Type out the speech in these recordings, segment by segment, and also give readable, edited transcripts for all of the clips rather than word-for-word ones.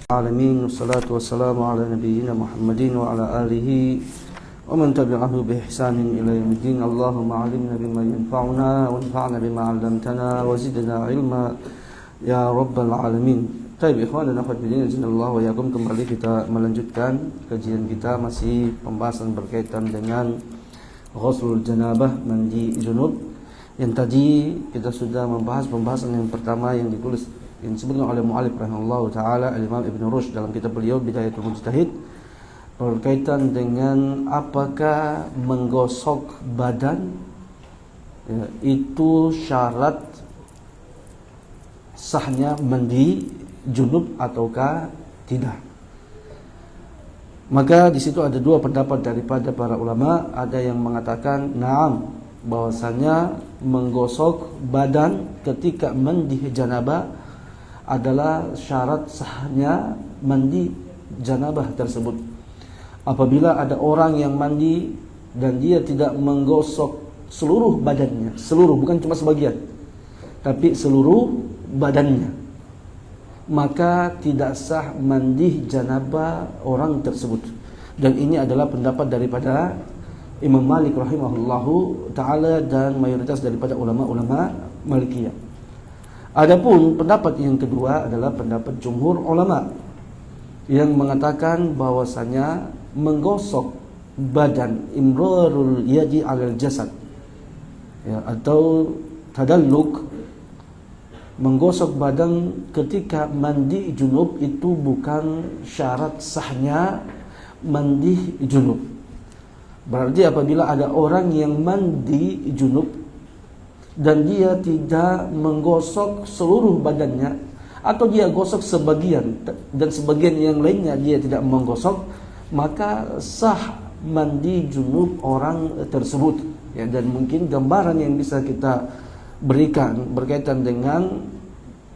Alamin, wassalatu wassalamu ala nabiyyina Muhammadin wa ala alihi wa man tabi'ahu bi ihsanin ila yaumiddin. Allahumma 'allimna bima yanfa'una wanfa'na bima 'allamtana wa zidna ilma ya rabbal alamin. Baik, ikhwan dan akhwat fillah, jazakallahu wa iyyakum. Kembali kita melanjutkan kajian kita, masih pembahasan berkaitan dengan ghuslul janabah, mandi junub. Yang tadi kita sudah membahas pembahasan yang pertama yang ditulis, yang disebutkan oleh mu'allif rahimahullahu ta'ala Al-Imam Ibn Rushd dalam kitab beliau Bidayatul Mujtahid, berkaitan dengan apakah menggosok badan ya, itu syarat sahnya mandi junub ataukah tidak. Maka di situ ada dua pendapat daripada para ulama. Ada yang mengatakan na'am, bahwasanya menggosok badan ketika mandi janabah adalah syarat sahnya mandi janabah tersebut. Apabila ada orang yang mandi dan dia tidak menggosok seluruh badannya, seluruh, bukan cuma sebagian, tapi seluruh badannya, maka tidak sah mandi janabah orang tersebut. Dan ini adalah pendapat daripada Imam Malik rahimahullahu ta'ala dan mayoritas daripada ulama-ulama Malikiyah. Adapun pendapat yang kedua adalah pendapat jumhur ulama yang mengatakan bahwasanya menggosok badan, imrarul yadi 'alal jasad ya, atau tadalluk, menggosok badan ketika mandi junub itu bukan syarat sahnya mandi junub. Berarti apabila ada orang yang mandi junub dan dia tidak menggosok seluruh badannya, atau dia gosok sebagian dan sebagian yang lainnya dia tidak menggosok, maka sah mandi junub orang tersebut ya. Dan mungkin gambaran yang bisa kita berikan berkaitan dengan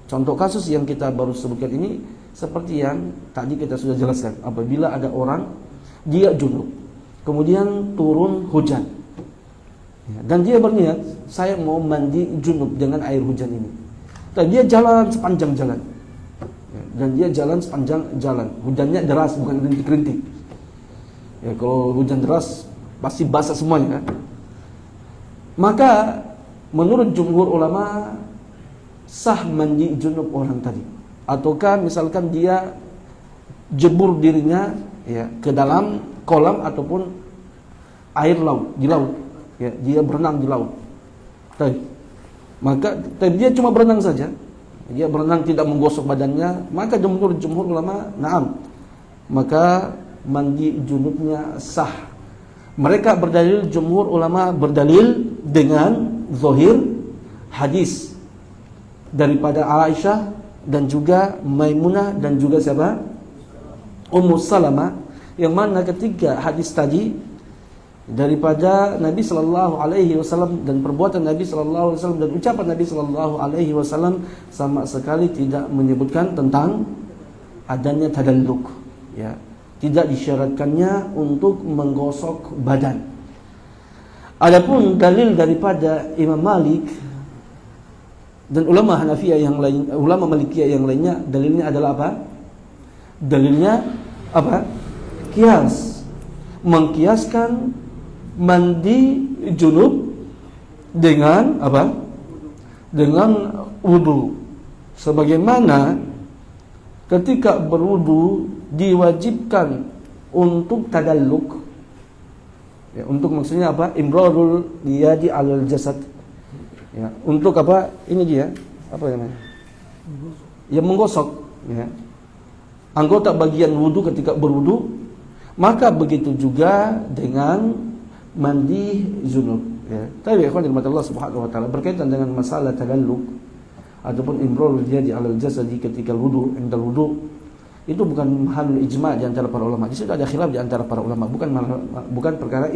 contoh kasus yang kita baru sebutkan ini, seperti yang tadi kita sudah jelaskan. Apabila ada orang dia junub, kemudian turun hujan ya, dan dia berniat, saya mau mandi junub dengan air hujan ini. Dan dia jalan sepanjang jalan ya, dan dia jalan sepanjang jalan, hujannya deras, bukan rintik-rintik ya. Kalau hujan deras pasti basah semuanya kan? Maka menurut jumhur ulama sah mandi junub orang tadi. Ataukah misalkan dia jebur dirinya ya ke dalam kolam ataupun air laut, di laut ya, dia berenang di laut. Maka dia cuma berenang saja, dia berenang tidak menggosok badannya, maka menurut jumhur ulama na'am, maka mandi junubnya sah. Mereka berdalil, jumhur ulama berdalil dengan zahir hadis daripada Aisyah dan juga Maimunah dan juga siapa? Ummu Salamah, yang mana ketika hadis tadi daripada Nabi sallallahu alaihi wasallam dan perbuatan Nabi sallallahu alaihi wasallam dan ucapan Nabi sallallahu alaihi wasallam sama sekali tidak menyebutkan tentang adanya tadalluk ya, tidak disyaratkannya untuk menggosok badan. Adapun dalil daripada Imam Malik dan ulama Hanafiyah yang lain, ulama Malikiyah yang lainnya, dalilnya adalah apa? Dalilnya apa? Kias, mengkiaskan mandi junub dengan apa? Dengan wudu. Sebagaimana ketika berwudu diwajibkan untuk tadalluk ya, untuk maksudnya apa? Imrarul yadi 'alal jasad ya, untuk apa? Ini dia, apa namanya? Ya, menggosok ya, anggota bagian wudu ketika berwudu. Maka begitu juga dengan mandi junub ya. Tapi ikhwan dirahmati Allah Subhanahu wa taala, berkaitan dengan masalah tadalluk ataupun imrarul yadi 'alal jasad ketika wudu, indal wudu, itu bukan halul ijma' di antara para ulama. Di situ ada khilaf di antara para ulama, bukan perkara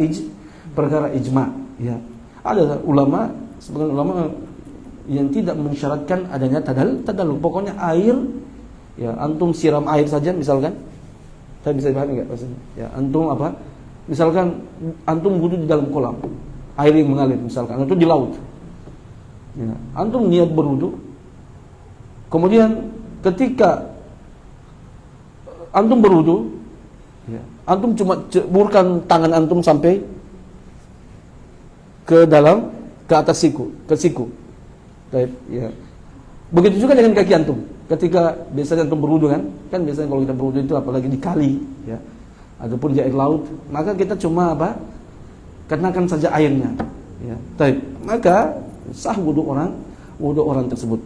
ijma' ya. Ada ulama, sebagian ulama yang tidak mensyaratkan adanya tadalluk. Pokoknya air ya, antum siram air saja misalkan. Saya bisa pahami enggak maksudnya? Ya, antum apa? Misalkan antum wudu di dalam kolam, air yang mengalir misalkan, atau di laut. Ya, antum niat berwudu, kemudian ketika antum berwudu, ya, antum cuma ceburkan tangan antum sampai ke dalam, ke atas siku, ke siku. Baik, ya. Begitu juga dengan kaki antum. Ketika biasanya antum berwudu kan biasanya kalau kita berwudu itu apalagi di kali, ya, ataupun di air laut, maka kita cuma apa? Kenakan saja airnya, ya. Baik, maka sah wudu orang tersebut.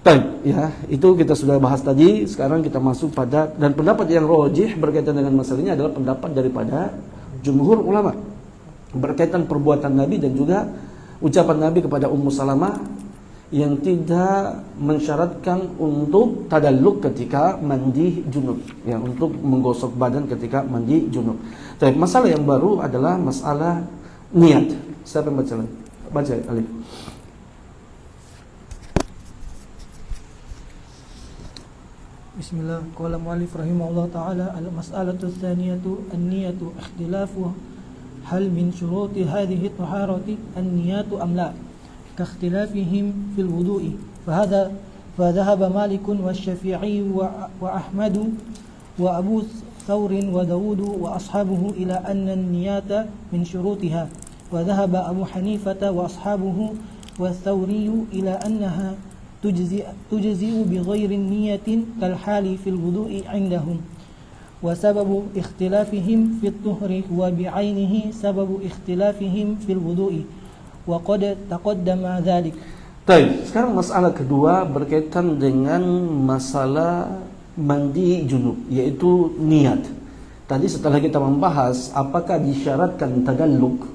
Baik, ya, itu kita sudah bahas tadi. Sekarang kita masuk pada, dan pendapat yang rajih berkaitan dengan masalah ini adalah pendapat daripada jumhur ulama berkaitan perbuatan Nabi dan juga ucapan Nabi kepada Ummu Salamah yang tidak mensyaratkan untuk tadalluk ketika mandi junub, ya, untuk menggosok badan ketika mandi junub. Tapi masalah yang baru adalah masalah niat. Siapa yang baca? Baca, Alif. Bismillah. Qala mu'allif rahimahullah ta'ala al-mas'alatu tsaniyatu an-niyatu ikhtilafu hal min syuruti hadhihi at-taharati an-niyatu am la ka ikhtilafihim fil wudu'i fa dhahaba Malik wa Syafi'i wa Ahmad wa Abu Thawr wa Dawud wa ashabuhu ila anna an-niyata min syurutiha wa dhahaba Abu Hanifah wa ashabuhu wa Thawri ila annaha تجزئ بغير النية كالحال في الوضوء عندهم وسبب اختلافهم في الطهر وبعينه سبب اختلافهم في الوضوء وقد تقدم ذلك. Baik, sekarang masalah kedua berkaitan dengan masalah mandi junub, yaitu niat. Tadi setelah kita membahas apakah disyaratkan tadalluk,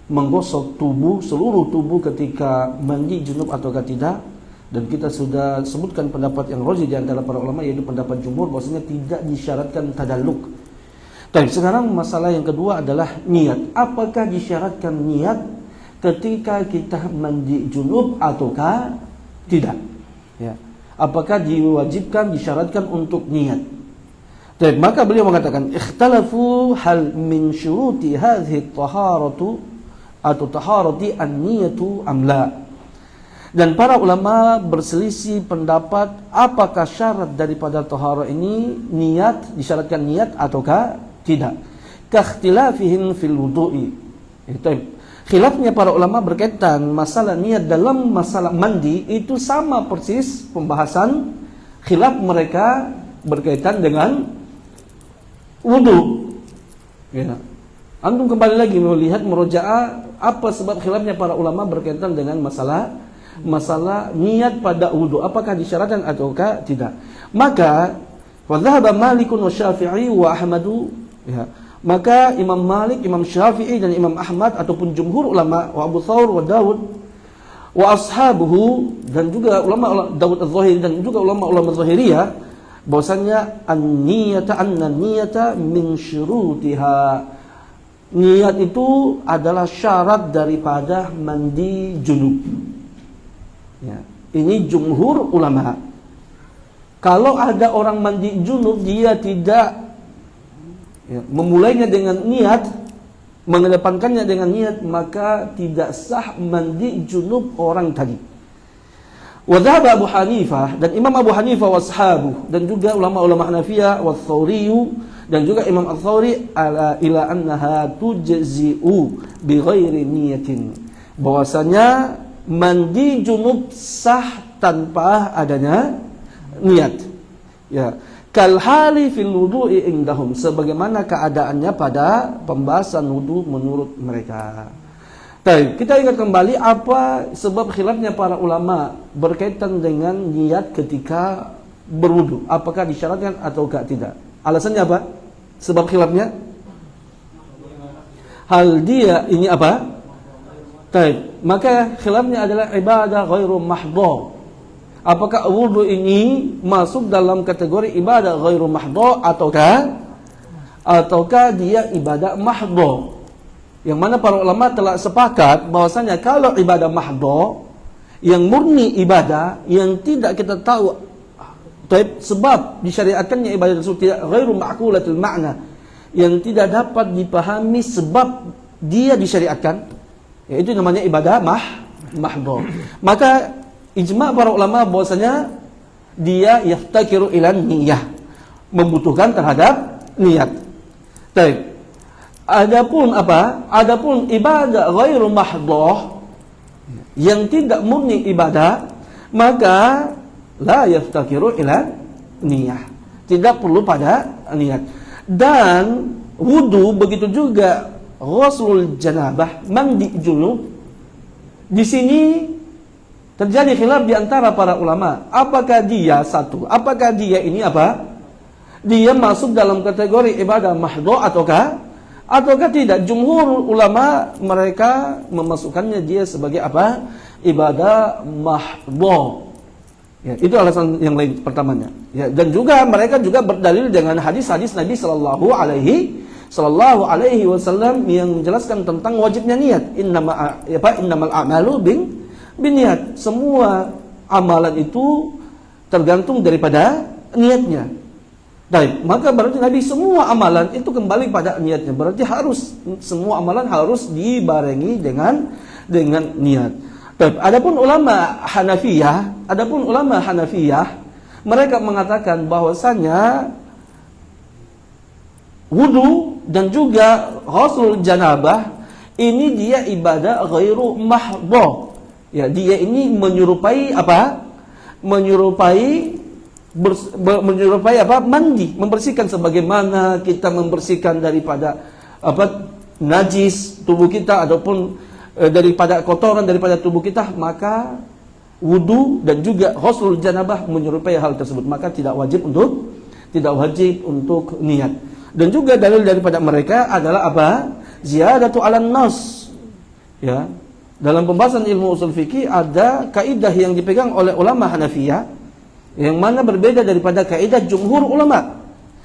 menggosok tubuh, seluruh tubuh ketika mandi junub ataukah tidak, dan kita sudah sebutkan pendapat yang rajih di antara para ulama, yaitu pendapat jumhur bahwasanya tidak disyaratkan tadalluk. Tapi sekarang masalah yang kedua adalah niat. Apakah disyaratkan niat ketika kita mandi junub ataukah tidak? Ya. Apakah diwajibkan, disyaratkan untuk niat? Dan maka beliau mengatakan ikhtalafu hal min syuruti hadhihi taharatu atau taharati an-niyatu am la. Dan para ulama berselisih pendapat apakah syarat daripada taharah ini niat, disyaratkan niat ataukah tidak. Kakhtilafihim fil wudu'i. Khilafnya para ulama berkaitan masalah niat dalam masalah mandi itu sama persis pembahasan khilaf mereka berkaitan dengan wudu. Ya. Antum kembali lagi melihat murojaah apa sebab khilafnya para ulama berkaitan dengan masalah niat pada wudu, apakah disyaratkan ataukah tidak. Maka wa dhahaba Malik wa Syafi'i wa Ahmad, ya, maka Imam Malik, Imam Syafi'i dan Imam Ahmad ataupun jumhur ulama, wa Abu Thawr wa Dawud wa ashabuhu, dan juga ulama Dawud az-Zahiri dan juga ulama Zahiriyah, bahwasanya anna niyata min syurutiha, niat itu adalah syarat daripada mandi junub. Ya, ini jumhur ulama. Kalau ada orang mandi junub, dia tidak, ya, memulainya dengan niat, mengedepankannya dengan niat, maka tidak sah mandi junub orang tadi. Wa dhahaba Abu Hanifah, dan Imam Abu Hanifah wa ashabuh, dan juga ulama-ulama Hanafiyah wa Thawri, dan juga Imam Al-Thawri ila annaha tujzi'u bi ghairi niyatin, bahwasanya mandi junub sah tanpa adanya niat. Ya, kal hali fil wudu'i indahum, sebagaimana keadaannya pada pembahasan wudu menurut mereka. Baik, kita ingat kembali apa sebab khilafnya para ulama berkaitan dengan niat ketika berwudu, apakah disyaratkan ataukah tidak. Alasannya apa? Sebab khilafnya? Hal dia ini apa? Baik, maka khilafnya adalah ibadah ghairu mahdha. Apakah wudu ini masuk dalam kategori ibadah ghairu mahdha ataukah dia ibadah mahdha? Yang mana para ulama telah sepakat bahwasanya kalau ibadah mahdha, yang murni ibadah, yang tidak kita tahu sebab disyariatkannya ibadah tersebut, tidak ghairu ma'qulatul ma'na, yang tidak dapat dipahami sebab dia disyariatkan, ya, itu namanya ibadah mahdha. Maka ijma' para ulama bahwasanya dia yaftakiru ilan niyah, membutuhkan terhadap niat. Baik. Adapun apa? Adapun ibadah ghairu mahdhah yang tidak murni ibadah, maka la yaftakiru ila niyah. Tidak perlu pada niat. Dan wudu begitu juga ghuslul janabah, mandi junub. Di sini terjadi khilaf di antara para ulama. Apakah dia apakah dia ini apa? Dia masuk dalam kategori ibadah mahdhah ataukah tidak? Jumhur ulama mereka memasukkannya dia sebagai apa? Ibadah mahdhah. Ya, itu alasan yang lain pertamanya. Ya, dan juga mereka juga berdalil dengan hadis-hadis Nabi sallallahu alaihi wasallam yang menjelaskan tentang wajibnya niat. Innamal a'malu binniyat. Semua amalan itu tergantung daripada niatnya. Baik, maka berarti Nabi semua amalan itu kembali pada niatnya. Berarti semua amalan harus dibarengi dengan niat. Baik, adapun ulama Hanafiyah mereka mengatakan bahwasanya wudu dan juga ghuslul janabah ini dia ibadah ghairu mahdhah. Ya, dia ini menyerupai apa? Menyerupai apa? Mandi, membersihkan sebagaimana kita membersihkan daripada apa? Najis tubuh kita ataupun daripada kotoran daripada tubuh kita, maka wudu dan juga ghuslul janabah menyerupai hal tersebut, maka tidak wajib untuk niat. Dan juga dalil daripada mereka adalah apa? Ziyadatu 'alan nas. Ya. Dalam pembahasan ilmu usul fikih ada kaidah yang dipegang oleh ulama Hanafiyah yang mana berbeda daripada kaidah jumhur ulama.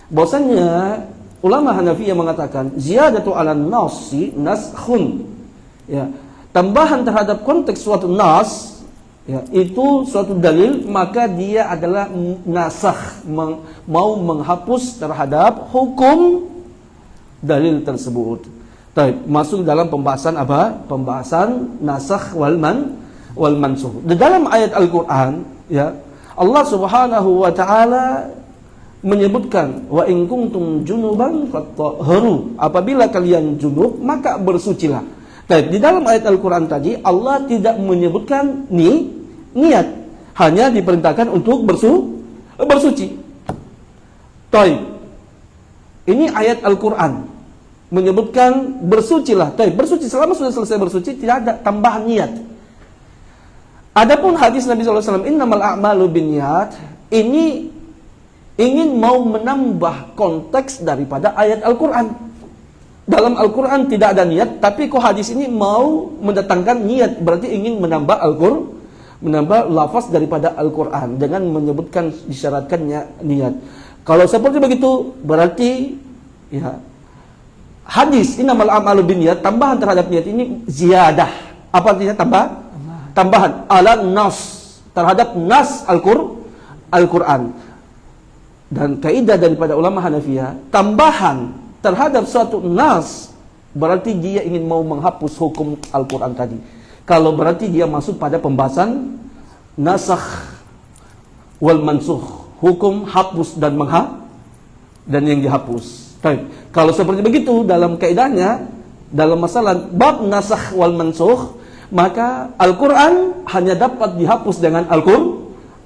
Bahwasanya ulama Hanafiyah mengatakan ziyadatu 'alan nasi naskhun. Ya, tambahan terhadap konteks suatu nas, ya, itu suatu dalil, maka dia adalah nasakh, mau menghapus terhadap hukum dalil tersebut. Baik, masuk dalam pembahasan apa? Pembahasan nasakh wal mansukh. Di dalam ayat Al-Qur'an, ya, Allah Subhanahu wa taala menyebutkan wa in kuntum junuban fattahharu. Apabila kalian junub, maka bersucilah. Baik, di dalam ayat Al-Qur'an tadi Allah tidak menyebutkan niat, hanya diperintahkan untuk bersuci. Baik. Ini ayat Al-Qur'an menyebutkan bersucilah. Baik, bersuci, selama sudah selesai bersuci tidak ada tambahan niat. Adapun hadis Nabi sallallahu alaihi wasallam innamal a'malu binniyat, ini ingin mau menambah konteks daripada ayat Al-Qur'an. Dalam Al-Quran tidak ada niat, tapi kok hadis ini mau mendatangkan niat, berarti ingin menambah lafaz daripada Al-Quran dengan menyebutkan disyaratkannya niat. Kalau seperti begitu, berarti ya hadis innamal a'malu binniyat, tambahan terhadap niat ini ziyadah. Apa artinya tambahan ala nas, terhadap nas Al-Quran. Dan kaidah daripada ulama Hanafiyah, tambahan terhadap suatu nas berarti dia ingin mau menghapus hukum Al-Quran tadi. Kalau berarti dia masuk pada pembahasan nasakh wal mansukh, hukum hapus dan yang dihapus. Baik. Kalau seperti begitu dalam kaidahnya, dalam masalah bab nasakh wal mansukh, maka Al-Quran hanya dapat dihapus dengan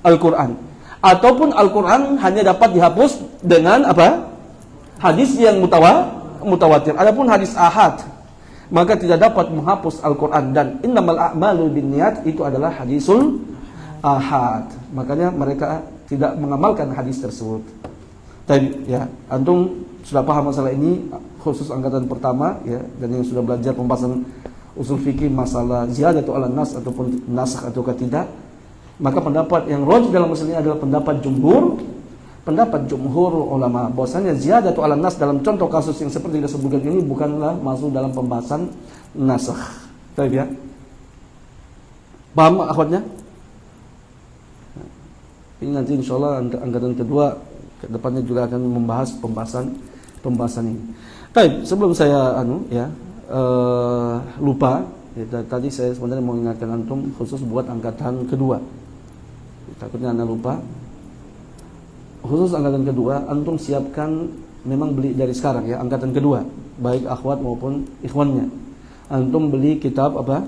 Al-Quran, ataupun Al-Quran hanya dapat dihapus dengan apa? Hadis yang mutawatir. Adapun hadis ahad, maka tidak dapat menghapus Al-Quran. Dan innamal a'malu binniyat itu adalah hadisul ahad. Makanya mereka tidak mengamalkan hadis tersebut. Tadi ya, antum sudah paham masalah ini, khusus angkatan pertama ya, dan yang sudah belajar pembahasan usul fikih masalah ziyadatu 'alan nas ataupun nasakh ataukah tidak, maka pendapat yang rajih dalam masalah ini adalah pendapat jumhur ulama, bahwasanya ziyadatu 'alan nas dalam contoh kasus yang seperti disebutkan ini bukanlah masuk dalam pembahasan nasakh. Baik ya. Paham akhwatnya? Ini nanti insyaallah angkatan kedua ke depannya juga akan membahas pembahasan ini. Baik, sebelum saya lupa, ya, tadi saya sebenarnya mau ingatkan antum khusus buat angkatan kedua. Takutnya anda lupa. khusus angkatan kedua, antum siapkan, memang beli dari sekarang ya, angkatan kedua, baik akhwat maupun ikhwannya. Antum beli kitab apa?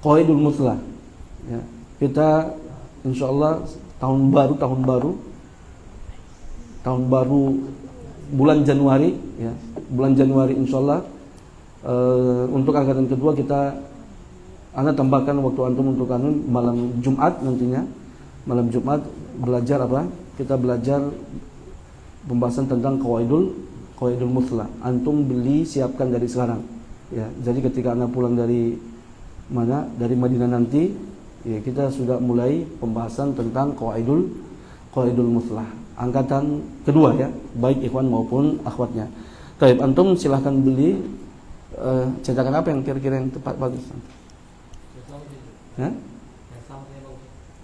Qawaidul Muthlah. Ya. Kita insyaallah tahun baru bulan Januari ya. Bulan Januari insyaallah untuk angkatan kedua kita Anda tambahkan waktu antum untuk malam Jumat nantinya. Malam Jumat belajar apa? Kita belajar pembahasan tentang Qawaidul Muthlah. Antum beli, siapkan dari sekarang. Ya, jadi ketika Anda pulang dari mana? Dari Madinah nanti, ya kita sudah mulai pembahasan tentang Qawaidul Muthlah. Angkatan kedua ya, baik ikhwan maupun akhwatnya. Baik, antum silahkan beli cetakan apa yang kira-kira yang tepat bagus? Ya?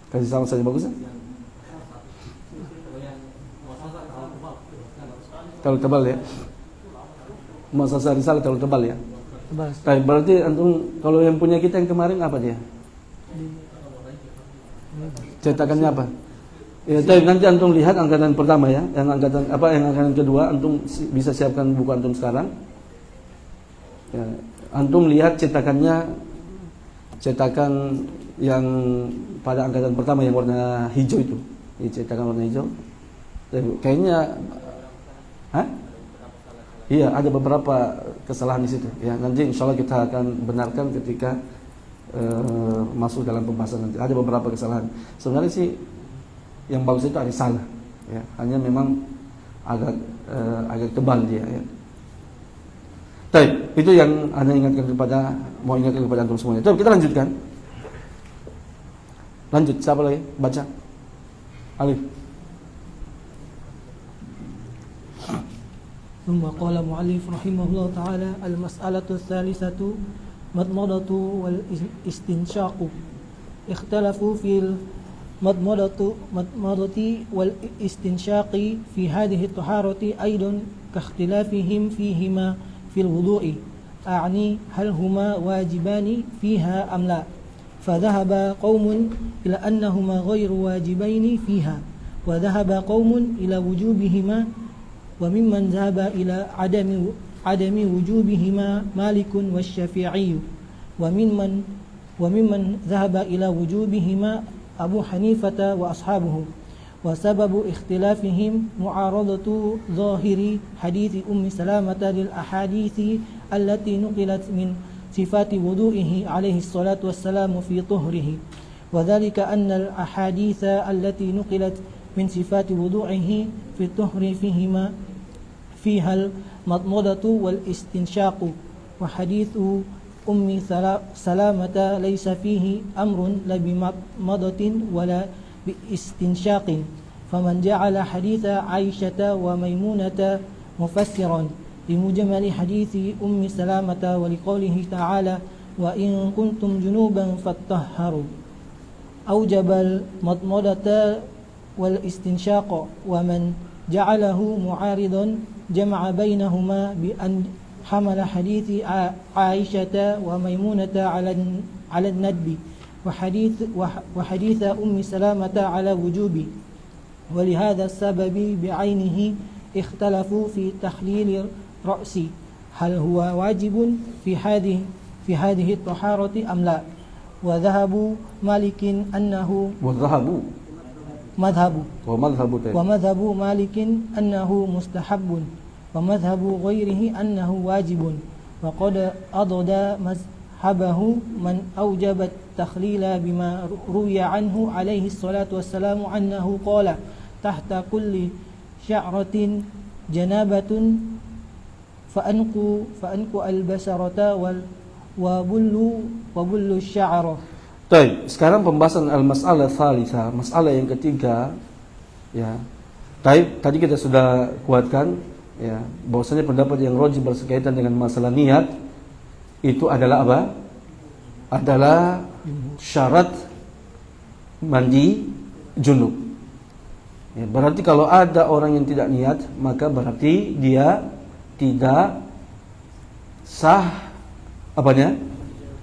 Kasih sama saja bagus ya? Terlalu tebal ya? Masa risalah terlalu tebal ya? Baik, berarti antum kalau yang punya kita yang kemarin apa dia? Cetakannya apa? Ya, tapi nanti antum lihat angkatan pertama ya, yang angkatan kedua antum bisa siapkan buku antum sekarang. Ya, antum lihat cetakan yang pada angkatan pertama yang warna hijau itu. Ini cetakan warna hijau. Kayaknya iya, ada beberapa kesalahan di situ. Ya, nanti insyaallah kita akan benarkan ketika masuk dalam pembahasan nanti. Ada beberapa kesalahan. Sebenarnya sih yang bagus itu ada salah. Ya, hanya memang agak tebal dia. Ya. Baik, itu yang Anda ingatkan mau ingatkan kepada antum semuanya. Coba kita lanjutkan. Lanjut, siapa lagi? Baca. Alif. ثم قال المؤلف رحمه الله تعالى: المسألة الثالثة مضمضة والاستنشاق. اختلفوا في المضمضة والاستنشاق في هذه الطهارة أيضا كاختلافهم فيهما في الوضوء، أعني هل هما واجبان فيها أم لا؟ فذهب قوم إلى أنهما غير واجبين فيها، وذهب قوم إلى وجوبهما، وممن ذهب إلى عدم وجوبهما مالك والشافعي، وممن ذهب إلى وجوبهما أبو حنيفة وأصحابه. وسبب اختلافهم معارضة ظاهر حديث أم سلامة للأحاديث التي نقلت من صفات وضوئه عليه الصلاة والسلام في طهره، وذلك أن الأحاديث التي نقلت من صفات وضوئه في الطهر فيها المضمضة والاستنشاق، وحديث أم سلامة ليس فيه أمر لا بمضمضة ولا باستنشاق، فمن جعل حديث عائشة وميمونة مفسرا لمجمل حديث أم سلامة ولقوله تعالى: وإن كنتم جنوبا فاطهروا، أوجب المضمضة والاستنشاق، ومن جعله معارضا جمع بينهما بأن حمل حديث عائشة وميمونة على الندب، وحديث أم سلامة على وجوبه. ولهذا السبب بعينه اختلفوا في تحليل الرأس، هل هو واجب في هذه الطهارة أم لا؟ وذهب مالك أنه ومذهب مالك أنه مستحب، ومذهب غيره أنه واجب. وقد أضد مذهبه من أوجب التخليل بما روي عنه عليه الصلاة والسلام أنه قال: تحت كل شعرة جنابة فأنقوا البشرة وبل الشعر. Baik, sekarang pembahasan al-mas'alah tsalitsah, masalah yang ketiga ya. Baik, tadi kita sudah kuatkan ya bahwasanya pendapat yang rajih berkaitan dengan masalah niat itu adalah apa? Adalah syarat mandi junub. Ya, berarti kalau ada orang yang tidak niat, maka berarti dia tidak sah apanya?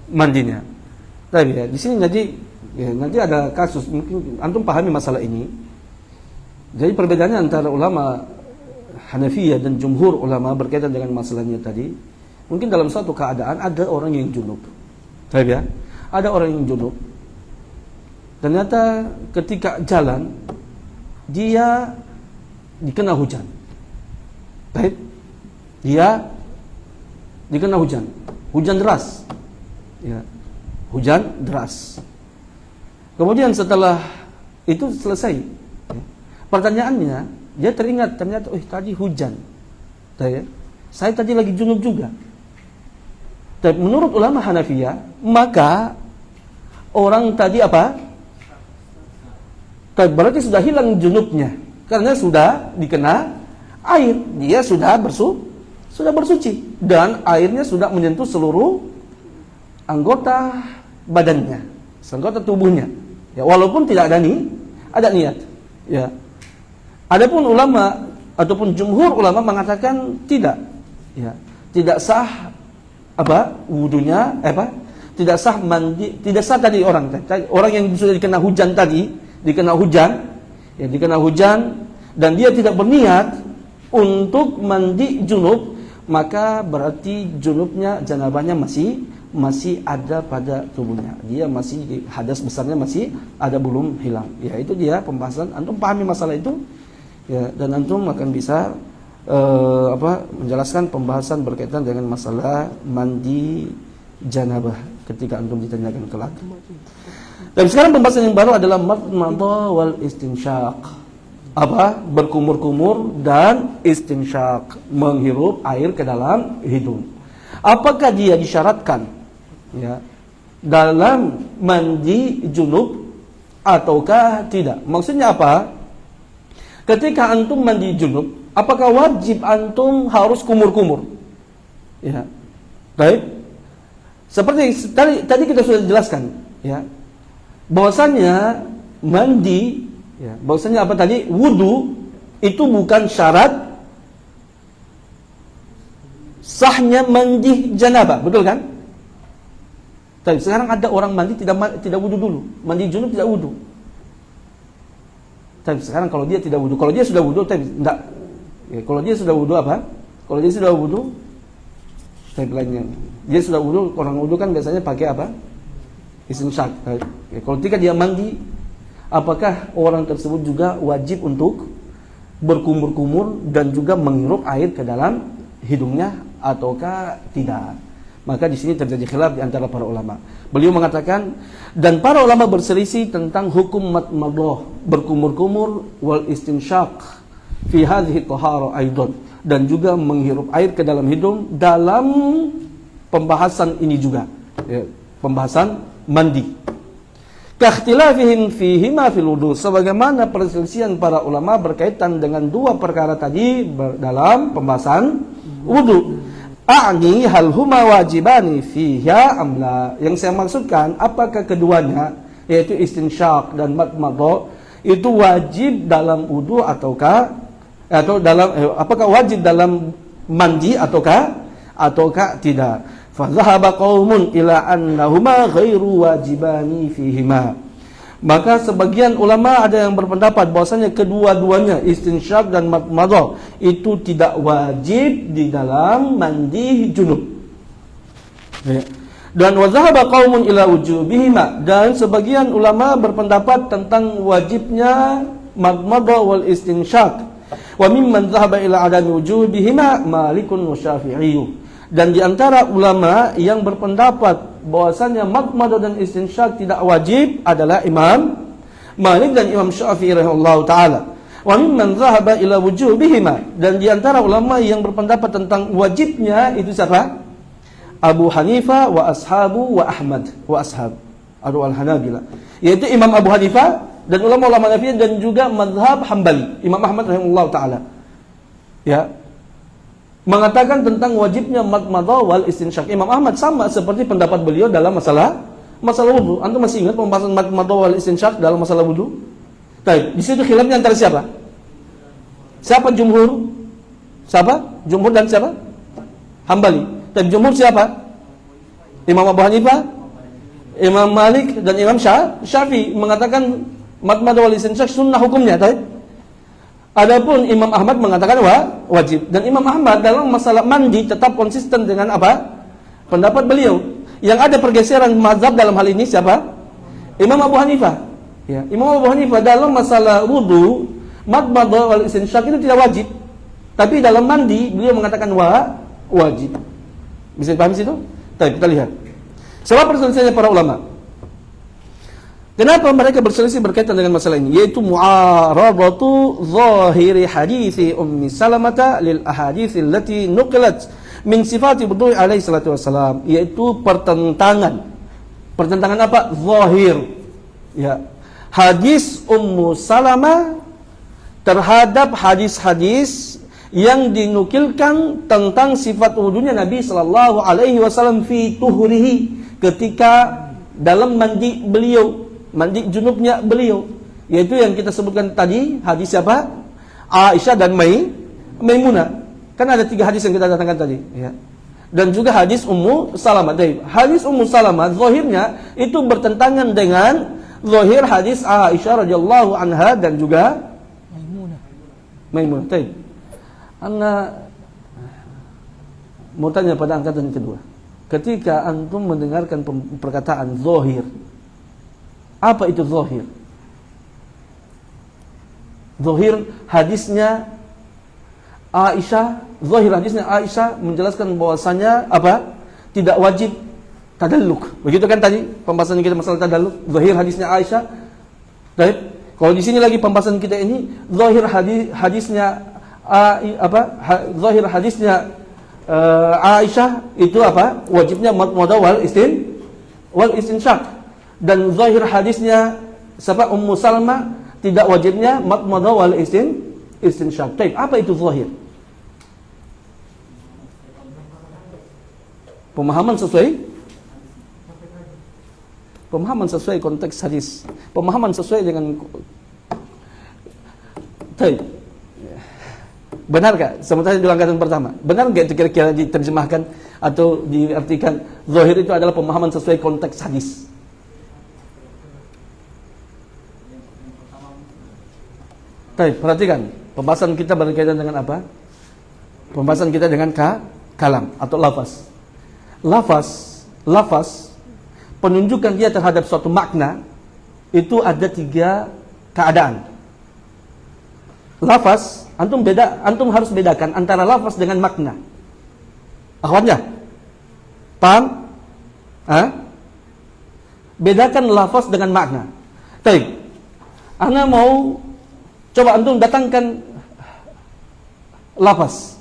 Mandinya. Tapi ya, di sini jadi Ya, nanti ada kasus, mungkin antum pahami masalah ini. Jadi perbedaannya antara ulama Hanafiyah dan jumhur ulama berkaitan dengan masalahnya tadi, mungkin dalam suatu keadaan ada orang yang junub. Baik ya? Ada orang yang junub. Ternyata ketika jalan dia dikena hujan. Baik. Dia dikena hujan. Hujan deras. Ya. Hujan deras. Kemudian setelah itu selesai, ya, pertanyaannya, dia teringat ternyata, tadi hujan. Ya, saya tadi lagi junub juga. Tapi menurut ulama Hanafiyah, maka orang tadi apa? Berarti sudah hilang junubnya, karena sudah dikena air, dia sudah bersuci dan airnya sudah menyentuh seluruh anggota badannya, anggota tubuhnya. Ya, walaupun tidak ada niat. Ya. Adapun ulama ataupun jumhur ulama mengatakan tidak. Ya. Tidak sah wudunya, tidak sah mandi, tidak sah tadi orang yang sudah dikena hujan tadi, dikena hujan dan dia tidak berniat untuk mandi junub, maka berarti junubnya, janabahnya masih ada pada tubuhnya. Dia masih, hadas besarnya masih ada, belum hilang. Ya, itu dia pembahasan. Antum pahami masalah itu, ya, dan antum akan bisa menjelaskan pembahasan berkaitan dengan masalah mandi janabah ketika antum ditanyakan kelak. Dan sekarang pembahasan yang baru adalah madmadah wal istinsyaq. Berkumur-kumur dan istinsyaq, menghirup air ke dalam hidung. Apakah dia disyaratkan, ya, dalam mandi junub ataukah tidak? Maksudnya apa? Ketika antum mandi junub, apakah wajib antum harus kumur-kumur? Ya. Baik. Seperti tadi kita sudah jelaskan, ya. Bahwasanya mandi, ya, bahwasanya apa tadi? Wudu itu bukan syarat sahnya mandi janabah, betul kan? Tapi sekarang ada orang mandi tidak wudu dulu, mandi junub tidak wudu. Tapi sekarang kalau dia tidak wudu, kalau dia sudah wudu, tapi enggak. Ya, kalau dia sudah wudu apa? Kalau dia sudah wudu, tapi lainnya, dia sudah wudu, orang wudu kan biasanya pakai apa? Istinsyaq. Ya, kalau ketika dia mandi, apakah orang tersebut juga wajib untuk berkumur-kumur dan juga menghirup air ke dalam hidungnya ataukah tidak? Maka di sini terjadi khilaf di antara para ulama. Beliau mengatakan, dan para ulama berselisih tentang hukum madmadah, berkumur-kumur, wal istinsyaq fi hadhihi tahara aidan, dan juga menghirup air ke dalam hidung dalam pembahasan ini juga, ya, pembahasan mandi. Kakhtilafihim fihima fil wudu, sebagaimana perselisihan para ulama berkaitan dengan dua perkara tadi dalam pembahasan wudu. A'ni hal huma wajibani fiha amla. Yang saya maksudkan, apakah keduanya, yaitu istinsyaq dan madmadah, itu wajib dalam wudu ataukah, atau dalam apakah wajib dalam mandi ataukah tidak? Fa dhahaba qaumun ila annahuma ghairu wajibani fihima. Maka sebagian ulama ada yang berpendapat bahwasanya kedua-duanya, istinsyaq dan madmadah, itu tidak wajib di dalam mandi junub. Ya. Dan wa dhahaba qaumun ila wujubihima, dan sebagian ulama berpendapat tentang wajibnya madmadah wal istinsyaq. Wa mimman dhahaba ila adami wujubihima Malikun wa Syafi'i. Dan di antara ulama yang berpendapat bahwasanya madmadah dan istinsyaq tidak wajib adalah Imam Malik dan Imam Syafi'i rahimahullahu taala. Wa mimman dhahaba ila wujubihima, dan di antara ulama yang berpendapat tentang wajibnya itu siapa? Abu Hanifah wa ashabu wa Ahmad wa ashab al-Hanabila, yaitu Imam Abu Hanifah dan ulama-ulama Hanafi dan juga mazhab Hambali, Imam Ahmad rahimahullahu taala. Ya, mengatakan tentang wajibnya madmadah wal istinsyaq. Imam Ahmad sama seperti pendapat beliau dalam masalah wudu. Antum masih ingat pembahasan madmadah wal istinsyaq dalam masalah wudu? Baik, di situ khilafnya antara siapa? Siapa jumhur? Siapa? Jumhur dan siapa? Hambali. Dan jumhur siapa? Imam Abu Hanifah Imam Malik dan Imam Syafi'i mengatakan madmadah wal istinsyak sunnah hukumnya, taib. Adapun Imam Ahmad mengatakan wajib. Dan Imam Ahmad dalam masalah mandi tetap konsisten dengan apa? Pendapat beliau. Yang ada pergeseran mazhab dalam hal ini siapa? Imam Abu Hanifah. Ya, Imam Abu Hanifah dalam masalah wudu, madmadah wal istinsyak itu tidak wajib. Tapi dalam mandi beliau mengatakan wajib. Bisa dipahami situ? Baik, kita lihat. Sebab perselisihannya para ulama. Kenapa mereka berselisih berkaitan dengan masalah ini? Yaitu mu'aradatu zahiri hadithi Ummi Salamata lil ahadithi allati nuqilat min sifati wudu'i alaihi salatu wassalam. Yaitu pertentangan. Pertentangan apa? Zahir. Ya. Hadis Ummu Salamah terhadap hadis-hadis yang dinukilkan tentang sifat wudunya Nabi sallallahu alaihi wasallam fi tuhrihi, ketika dalam mandi beliau, mandi junubnya beliau, yaitu yang kita sebutkan tadi hadis siapa? Aisyah dan Maimunah. Kan ada 3 hadis yang kita datangkan tadi, ya. Dan juga hadis Ummu Salamah. Hadis Ummu Salamah zahirnya itu bertentangan dengan zahir hadis Aisyah radhiyallahu anha dan juga Maimunah. Anda mau tanya pada angkatan kedua. Ketika antum mendengarkan perkataan zahir, apa itu zahir? Zahir hadisnya Aisyah, zahir hadisnya Aisyah menjelaskan bahwasanya apa? Tidak wajib tadalluk. Begitu kan tadi pembahasan kita masalah tadalluk, zahir hadisnya Aisyah. Baik. Kalau di sini lagi pembahasan kita ini zahir hadisnya zahir hadisnya Aisyah itu apa? Wajibnya madmadah wal istinsyak. Dan zahir hadisnya siapa? Ummu Salamah tidak wajibnya madmadah wal istinsyak. Baik, apa itu zahir? Pemahaman sesuai konteks hadis. Pemahaman sesuai dengan baik. Benarkah? Sementara di angkatan pertama, benar nggak itu kira-kira diterjemahkan atau diartikan zahir itu adalah pemahaman sesuai konteks hadis? Baik, perhatikan. Pembahasan kita berkaitan dengan apa? Pembahasan kita dengan kalam atau lafaz. Lafaz penunjukan dia terhadap suatu makna itu ada 3 keadaan. Lafaz, antum harus bedakan antara lafaz dengan makna. Akhwatnya, paham? Bedakan lafaz dengan makna. Baik. Ana mau coba antum datangkan lafaz.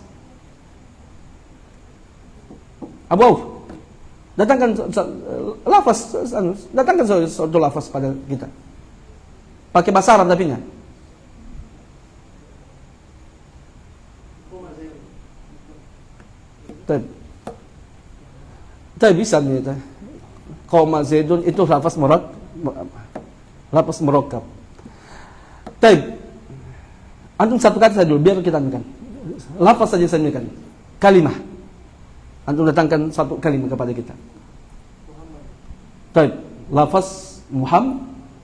Abu, datangkan lafaz, datangkan suatu lafaz pada kita. Pakai bahasa Arab tapi enggak. Tapi bisa nih, qoma Zaidun itu lafaz murakkab. Tapi antum satu kata saja dulu biar kita ambilkan. Lafaz saja saya ambilkan. Kalimah. Antum datangkan satu kalimat kepada kita. Tapi lafaz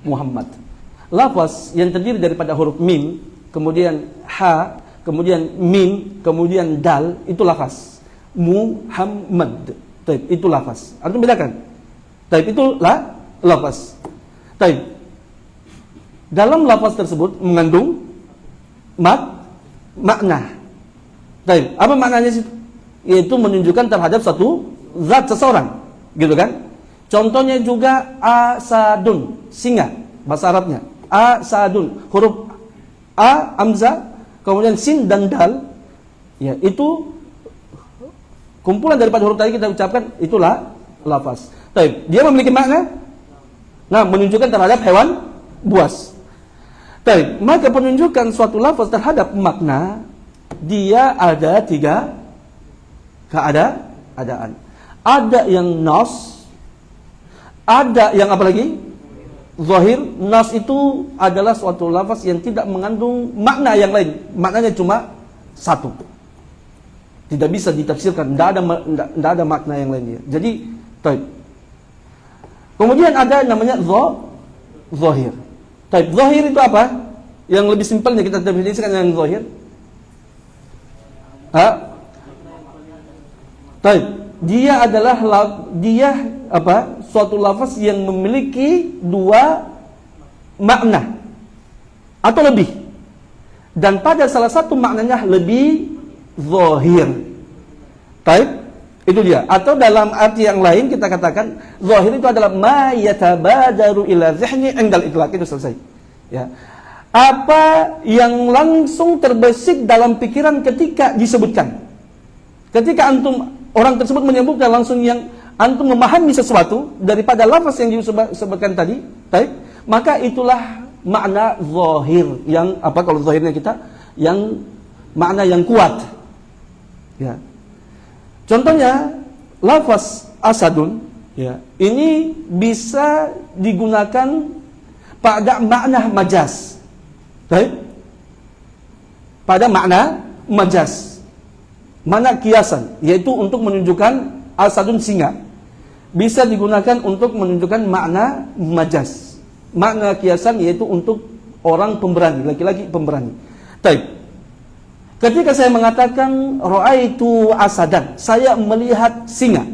Muhammad. Lafaz yang terdiri daripada huruf mim, kemudian ha, kemudian mim, kemudian dal, itu lafaz. Muhammad. Taib, itu lafaz. Antum bedakan. Taib, itu lafaz. Taib. Dalam lafaz tersebut mengandung makna. Taib. Apa maknanya sih? Yaitu menunjukkan terhadap satu zat seseorang, gitu kan? Contohnya juga asadun, singa, bahasa Arabnya. Asadun, huruf a, hamzah, kemudian sin dan dal. Ya, itu kumpulan daripada huruf tadi kita ucapkan, itulah lafaz. Taib. Dia memiliki makna? Nah, menunjukkan terhadap hewan buas. Taib. Maka penunjukan suatu lafaz terhadap makna, dia ada 3 keadaan. Ada yang nas, ada yang apa lagi? Zahir. Nas itu adalah suatu lafaz yang tidak mengandung makna yang lain. Maknanya cuma satu. Tidak bisa ditafsirkan, tidak ada makna yang lainnya. Jadi, taib. Kemudian ada namanya zahir. Taib, zahir itu apa? Yang lebih simpelnya kita definisikan yang zahir. Taib, dia adalah suatu lafaz yang memiliki dua makna atau lebih. Dan pada salah satu maknanya lebih zahir. Taib, itu dia. Atau dalam arti yang lain kita katakan zahir itu adalah ma yatabadaru ila zihni indal itlaq, itu selesai. Ya. Apa yang langsung terbesit dalam pikiran ketika disebutkan. Ketika antum orang tersebut menyebutkan langsung yang antum memahami sesuatu daripada lafaz yang disebutkan tadi, taib, maka itulah makna zahir yang kalau zahirnya kita yang makna yang kuat. Ya. Contohnya lafaz asadun, ya, ini bisa digunakan pada makna majaz. Baik? Pada makna majaz. Makna kiasan, yaitu untuk menunjukkan asadun singa. Bisa digunakan untuk menunjukkan makna majaz. Makna kiasan yaitu untuk orang pemberani, laki-laki pemberani. Baik. Ketika saya mengatakan ra'aitu asadan, saya melihat singa.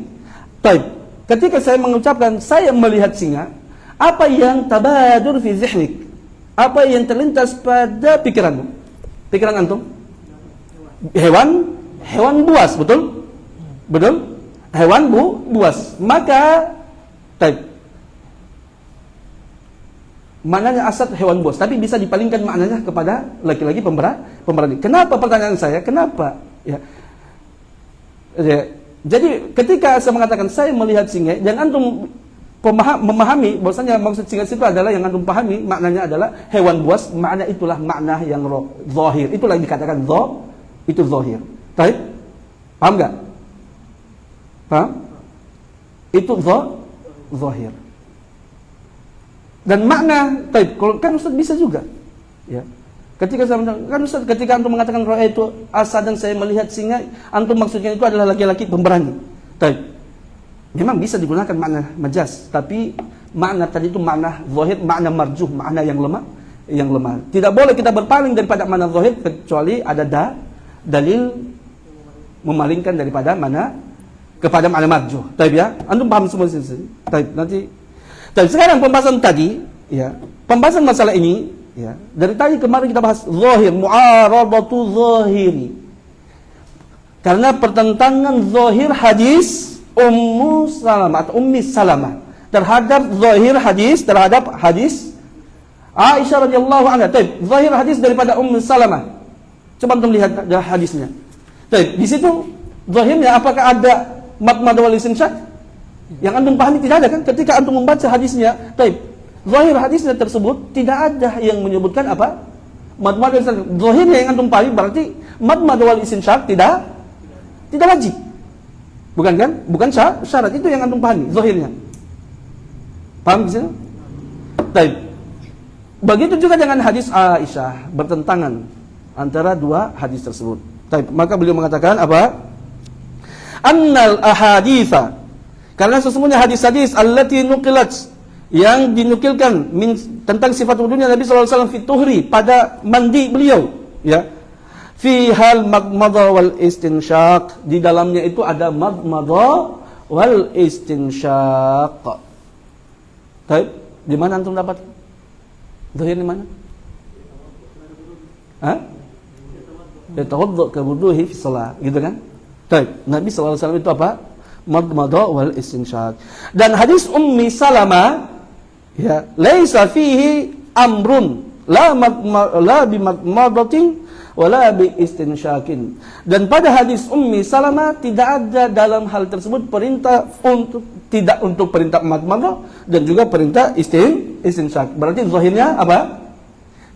Baik. Ketika saya mengucapkan saya melihat singa, apa yang tabadur fi zihnik? Apa yang terlintas pada pikiranmu? Pikiran antum? Hewan buas, betul? Betul? Hewan buas. Maka taib. Maknanya asad hewan buas, tapi bisa dipalingkan maknanya kepada laki-laki pemberani. Kenapa pertanyaan saya? Kenapa? Ya. Jadi ketika saya mengatakan saya melihat singa, dan antum memahami bahwasanya maksud singa itu adalah yang antum pahami maknanya adalah hewan buas, makna itulah makna yang zahir. Itulah yang dikatakan itu zahir. Baik? Paham enggak? Paham? Itu zahir. Dan makna taib, kan Ustaz bisa juga. Ya. Ketika saya kan Ustaz, ketika antum mengatakan itu asad dan saya melihat singa, antum maksudnya itu adalah laki-laki pemberani. Taib. Memang bisa digunakan makna majaz, tapi makna tadi itu makna zahir, makna marjuh, makna yang lemah. Tidak boleh kita berpaling daripada makna zahir kecuali ada dalil memalingkan daripada mana kepada makna marjuh. Taib ya? Antum paham semua sini. Taib, nanti. Taib, sekarang pembahasan tadi, ya. Pembahasan masalah ini, ya. Dari tadi kemarin kita bahas zahir, mu'aradatu zahiri. Karena pertentangan zahir hadis Ummu Salamah atau Ummi Salamah terhadap hadis Aisyah radhiyallahu anha. Taib, zahir hadis daripada Ummu Salamah. Coba antum lihat hadisnya. Taib, di situ zahirnya apakah ada mad wal istinsyaq? Yang antum pahami tidak ada kan? Ketika antum membaca hadisnya, taib, zahir hadisnya tersebut tidak ada yang menyebutkan apa? Mad wal istinsyaq. Zahirnya yang antum pahami berarti mad wal istinsyaq tidak wajib. Bukan kan? Bukan syarat, itu yang antum pahami zahirnya. Paham di sini? Taib. Begitu juga dengan hadis Aisyah, bertentangan antara dua hadis tersebut. Taib. Maka beliau mengatakan apa? Annal ahaditha, karena sesungguhnya hadis-hadis allati nuqilat, yang dinukilkan tentang sifat wudunya Nabi sallallahu alaihi wasallam fi tuhri, pada mandi beliau, ya. Fi hal madmadah wal istinsyaq, di dalamnya itu ada madmadah wal istinsyaq. Baik, di mana antum dapat? Zahir di mana? Yatawadda ka wuduhi fi shalah, gitu kan? Baik, Nabi sallallahu alaihi wasallam itu apa? Madmadah wal istinsyaq. Dan hadis Ummi Salamah, ya, laisa fihi amrun la bi madmadatin wala bi istinsyakin. Dan pada hadis Ummi Salamah tidak ada dalam hal tersebut perintah untuk perintah madmadah dan juga perintah istinsyak. Berarti zahirnya apa?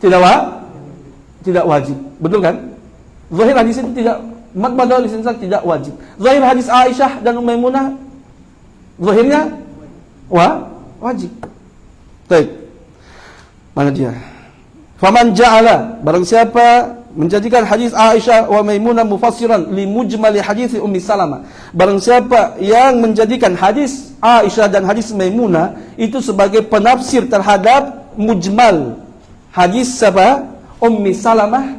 Tidak wajib. Betul kan? Zahir hadis itu tidak madmadah dan istinsyak tidak wajib. Zahir hadis Aisyah dan Maimunah zahirnya wajib. Baik. Mana dia? Faman ja'ala, barang siapa menjadikan hadis Aisyah wa Maimunah mufassiran li mujmali hadis Ummi Salamah. Barang siapa yang menjadikan hadis Aisyah dan hadis Maimunah itu sebagai penafsir terhadap mujmal hadis siapa? Ummi Salamah,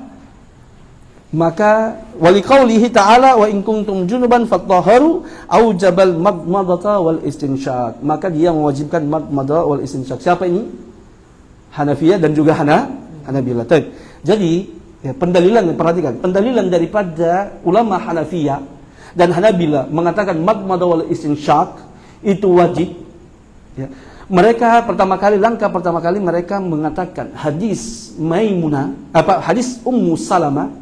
maka waliqaulihi ta'ala wa in kuntum junuban fatahharu aujabal madmadata wal istinsyaq, maka dia mewajibkan madmada wal istinsyaq. Siapa ini? Hanafiyah dan juga Hanabilah. Jadi ya, pendalilan, perhatikan, pendalilan daripada ulama Hanafiyah dan Hanabilah mengatakan madmada wal istinsyaq itu wajib. Ya. Mereka langkah pertama kali mereka mengatakan hadis Maimunah, hadis Ummu Salamah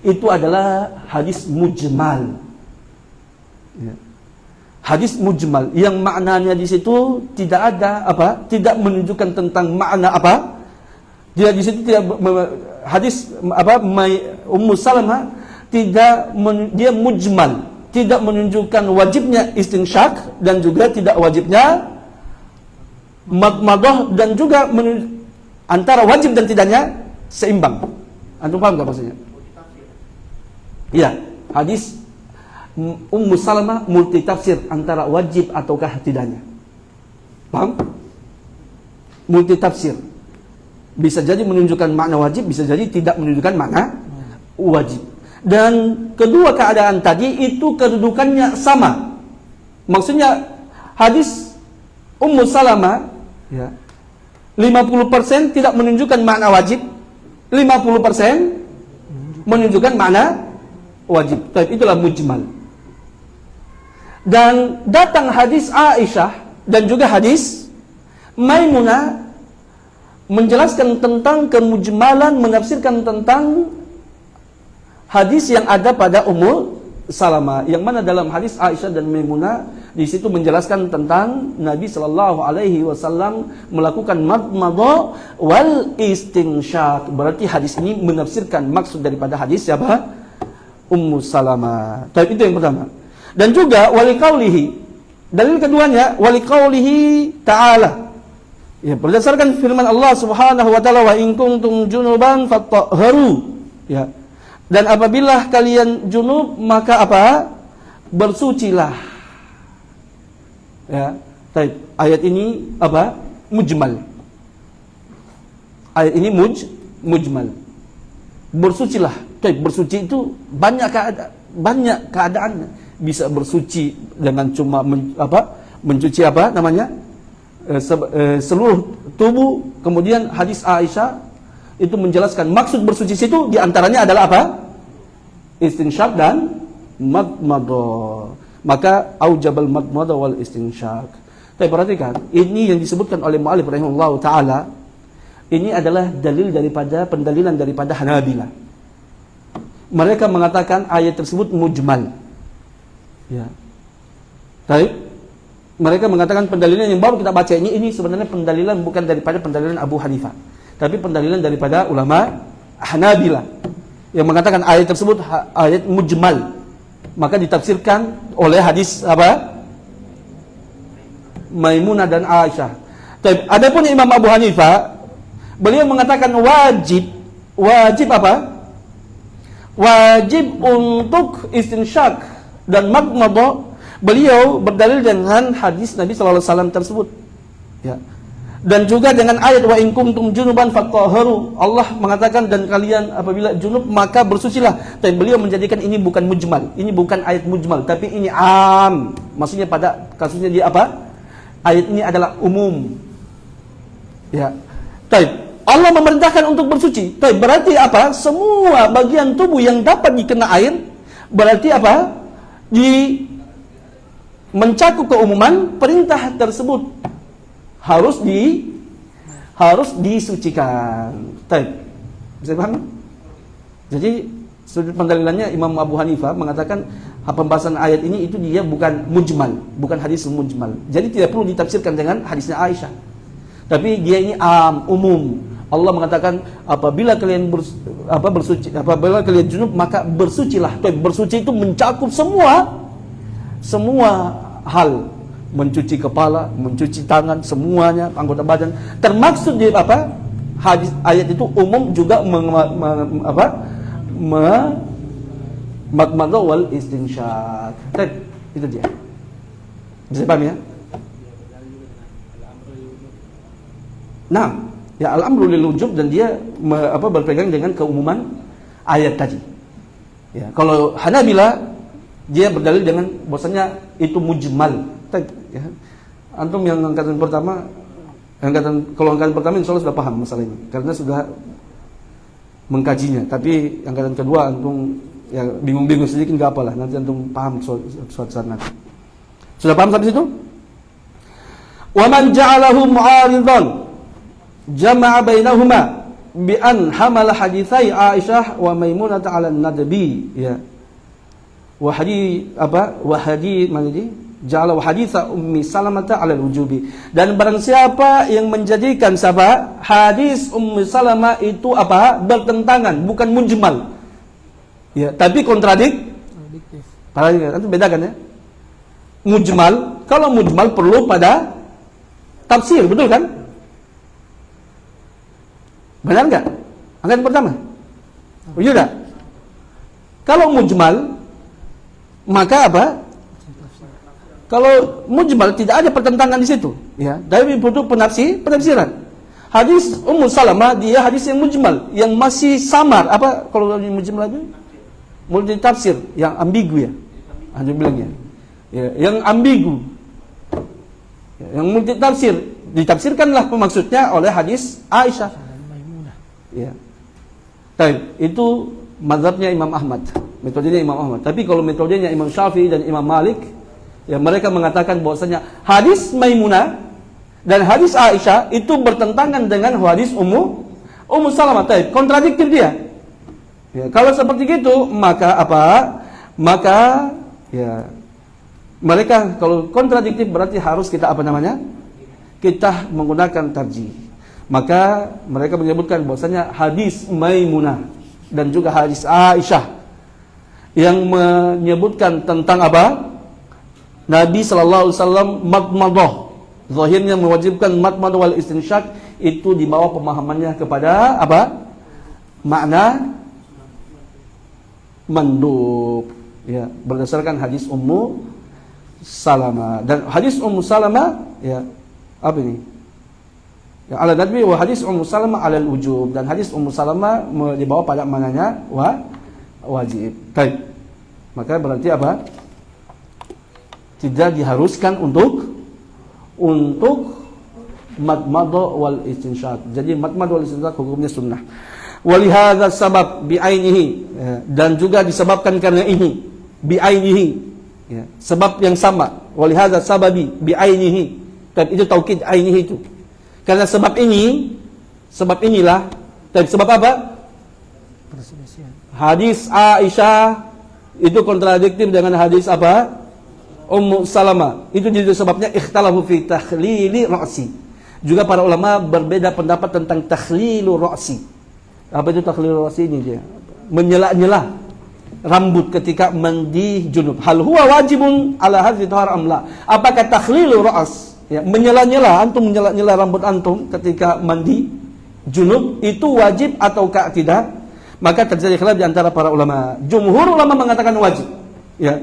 itu adalah hadis mujmal. Ya. Hadis mujmal yang maknanya di situ tidak ada tidak menunjukkan tentang makna Dia di situ tidak hadis Ummu Salamah dia mujmal, tidak menunjukkan wajibnya istinsyaq dan juga tidak wajibnya madmadah, dan juga antara wajib dan tidaknya seimbang. Antum paham enggak maksudnya? Iya, hadis Ummu Salamah multitafsir antara wajib ataukah tidaknya. Paham? Multitafsir. Bisa jadi menunjukkan makna wajib, bisa jadi tidak menunjukkan makna wajib. Dan kedua keadaan tadi itu kedudukannya sama. Maksudnya hadis Ummu Salamah ya, 50% tidak menunjukkan makna wajib, 50% menunjukkan makna wajib. Itulah mujmal. Dan datang hadis Aisyah dan juga hadis Maimunah menjelaskan tentang kemujmalan, menafsirkan tentang hadis yang ada pada Ummu Salamah, yang mana dalam hadis Aisyah dan Maimunah di situ menjelaskan tentang Nabi sallallahu alaihi wasallam melakukan madmadah wal istinsyaq. Berarti hadis ini menafsirkan maksud daripada hadis siapa? Ummu Salamah. Itu yang pertama. Dan juga waliqaulihi. Dalil keduanya waliqaulihi ta'ala. Ya, berdasarkan firman Allah Subhanahu wa taala wa in kuntum junuban fatahharu. Ya. Dan apabila kalian junub maka bersucilah. Ya. Ayat ini mujmal. Ayat ini mujmal. Bersucilah. Bersuci itu banyak keadaan. Bisa bersuci dengan cuma mencuci seluruh tubuh. Kemudian hadis Aisyah itu menjelaskan maksud bersuci situ diantaranya adalah istinsyaq dan madmadah. Maka aujabal madmadah wal istinsyaq. Tapi perhatikan, ini yang disebutkan oleh mu'allif rahimahullahu taala, ini adalah pendalilan daripada Hanabilah. Mereka mengatakan ayat tersebut mujmal. Ya. Mereka mengatakan pendalilan yang baru kita baca ini sebenarnya pendalilan bukan daripada pendalilan Abu Hanifah, tapi pendalilan daripada ulama Hanabilah yang mengatakan ayat tersebut ayat mujmal. Maka ditafsirkan oleh hadis Maimunah dan Aisyah. Adapun Imam Abu Hanifah, beliau mengatakan wajib untuk istinsyaq dan madmadah. Beliau berdalil dengan hadis Nabi sallallahu alaihi wasallam tersebut. Ya. Dan juga dengan ayat wa in kuntum junuban fatahharu. Allah mengatakan dan kalian apabila junub maka bersucilah. Tapi beliau menjadikan ini bukan mujmal. Ini bukan ayat mujmal, tapi ini am. Maksudnya pada kasusnya dia ayat ini adalah umum. Ya. Allah memerintahkan untuk bersuci. Berarti semua bagian tubuh yang dapat dikena air berarti mencakup keumuman perintah tersebut harus disucikan. Bisa paham? Jadi sudut pendalilannya Imam Abu Hanifah mengatakan pembahasan ayat ini itu dia bukan mujmal, bukan hadis mujmal. Jadi tidak perlu ditafsirkan dengan hadisnya Aisyah. Tapi dia ini umum. Allah mengatakan apabila kalian apabila kalian junub maka bersucilah. Bersuci itu mencakup semua hal, mencuci kepala, mencuci tangan, semuanya anggota badan, termaksud di hadis ayat itu umum juga madmadah wal istinsyaq. Itu dia. Bisa paham ya? Nah, ya al-amru lil wujub, dan dia berpegang dengan keumuman ayat tadi. Ya, kalau Hanabila dia berdalil dengan bahwasanya itu mujmal. Ya. Antum yang angkatan pertama, kalau angkatan pertama insyaallah sudah paham masalah ini karena sudah mengkajinya. Tapi angkatan kedua antum ya bingung-bingung sedikit, enggak apalah, nanti antum paham suatu saat nanti. Sudah paham sampai situ? Wa man ja'alahu mu'aridan jama'a bainahuma bi an hamala haditsai Aisyah wa Maimunah 'ala an-nadbi, ya. Wa hadits ja'ala haditsa Ummi Salamah 'ala al-wujubi. Dan barang siapa yang menjadikan hadis Ummi Salamah itu bertentangan, bukan mujmal. Ya, tapi kontradiktif. Itu bedakan ya. Mujmal, kalau mujmal perlu pada tafsir, betul kan? Benar enggak? Angkatan pertama. Betul enggak? Kalau mujmal, maka kalau mujmal tidak ada pertentangan di situ, ya. Dari bentuk penafsiran. Hadis Ummu Salamah dia hadis yang mujmal, yang masih samar. Kalau mujmal itu? Multi tafsir, yang ambigu ya. Anda bilang ya. Ya, yang ambigu. Ya, yang multi tafsir, ditafsirkanlah pemaksudnya oleh hadis Aisyah. Ya. Itu mazhabnya Imam Ahmad, metodenya Imam Ahmad. Tapi kalau metodenya Imam Syafi'i dan Imam Malik, ya mereka mengatakan bahwasanya hadis Maimunah dan hadis Aisyah itu bertentangan dengan hadis Ummu Salamah. Kontradiktif dia. Ya, kalau seperti itu maka Maka ya mereka kalau kontradiktif berarti harus kita kita menggunakan tarjih. Maka mereka menyebutkan bahwasanya hadis Maimunah dan juga hadis Aisyah yang menyebutkan tentang Nabi sallallahu alaihi wasallam madmadah, zahirnya mewajibkan madmadah wal istinsyaq, itu di bawah pemahamannya kepada makna mandub, ya, berdasarkan hadis Ummu Salamah. Dan hadis Ummu Salamah ya ini? Ya, ala nadbi wa hadis Ummu Salamah ala al-wujub, dan hadis Ummu Salamah dibawa pada mananya wajib. Baik. Maka berarti tidak diharuskan untuk madmadah wal istinsyaq. Jadi madmadah wal istinsyaq hukumnya sunnah. Walihadza sabab bi'ainihi, ya, dan juga disebabkan karena ini bi'ainihi, ya, sebab yang sama. Walihadza sababi bi'ainihi, tapi itu taukid ainihi itu. Karena sebab inilah. Tapi sebab apa? Hadis Aisyah itu kontradiktif dengan hadis Ummu Salamah. Itu jadi sebabnya ikhtalafu fi takhlili ra'si. Juga para ulama berbeda pendapat tentang takhlilu ra'si. Apa itu takhlilu ra'si ini dia? Menyela-nyela rambut ketika mandi junub. Hal huwa wajibun ala hadhihi tahar amla? Apakah takhlilu ra's, ya, menyela-nyela rambut antum ketika mandi junub itu wajib ataukah tidak? Maka terjadi khilaf di antara para ulama. Jumhur ulama mengatakan wajib, ya.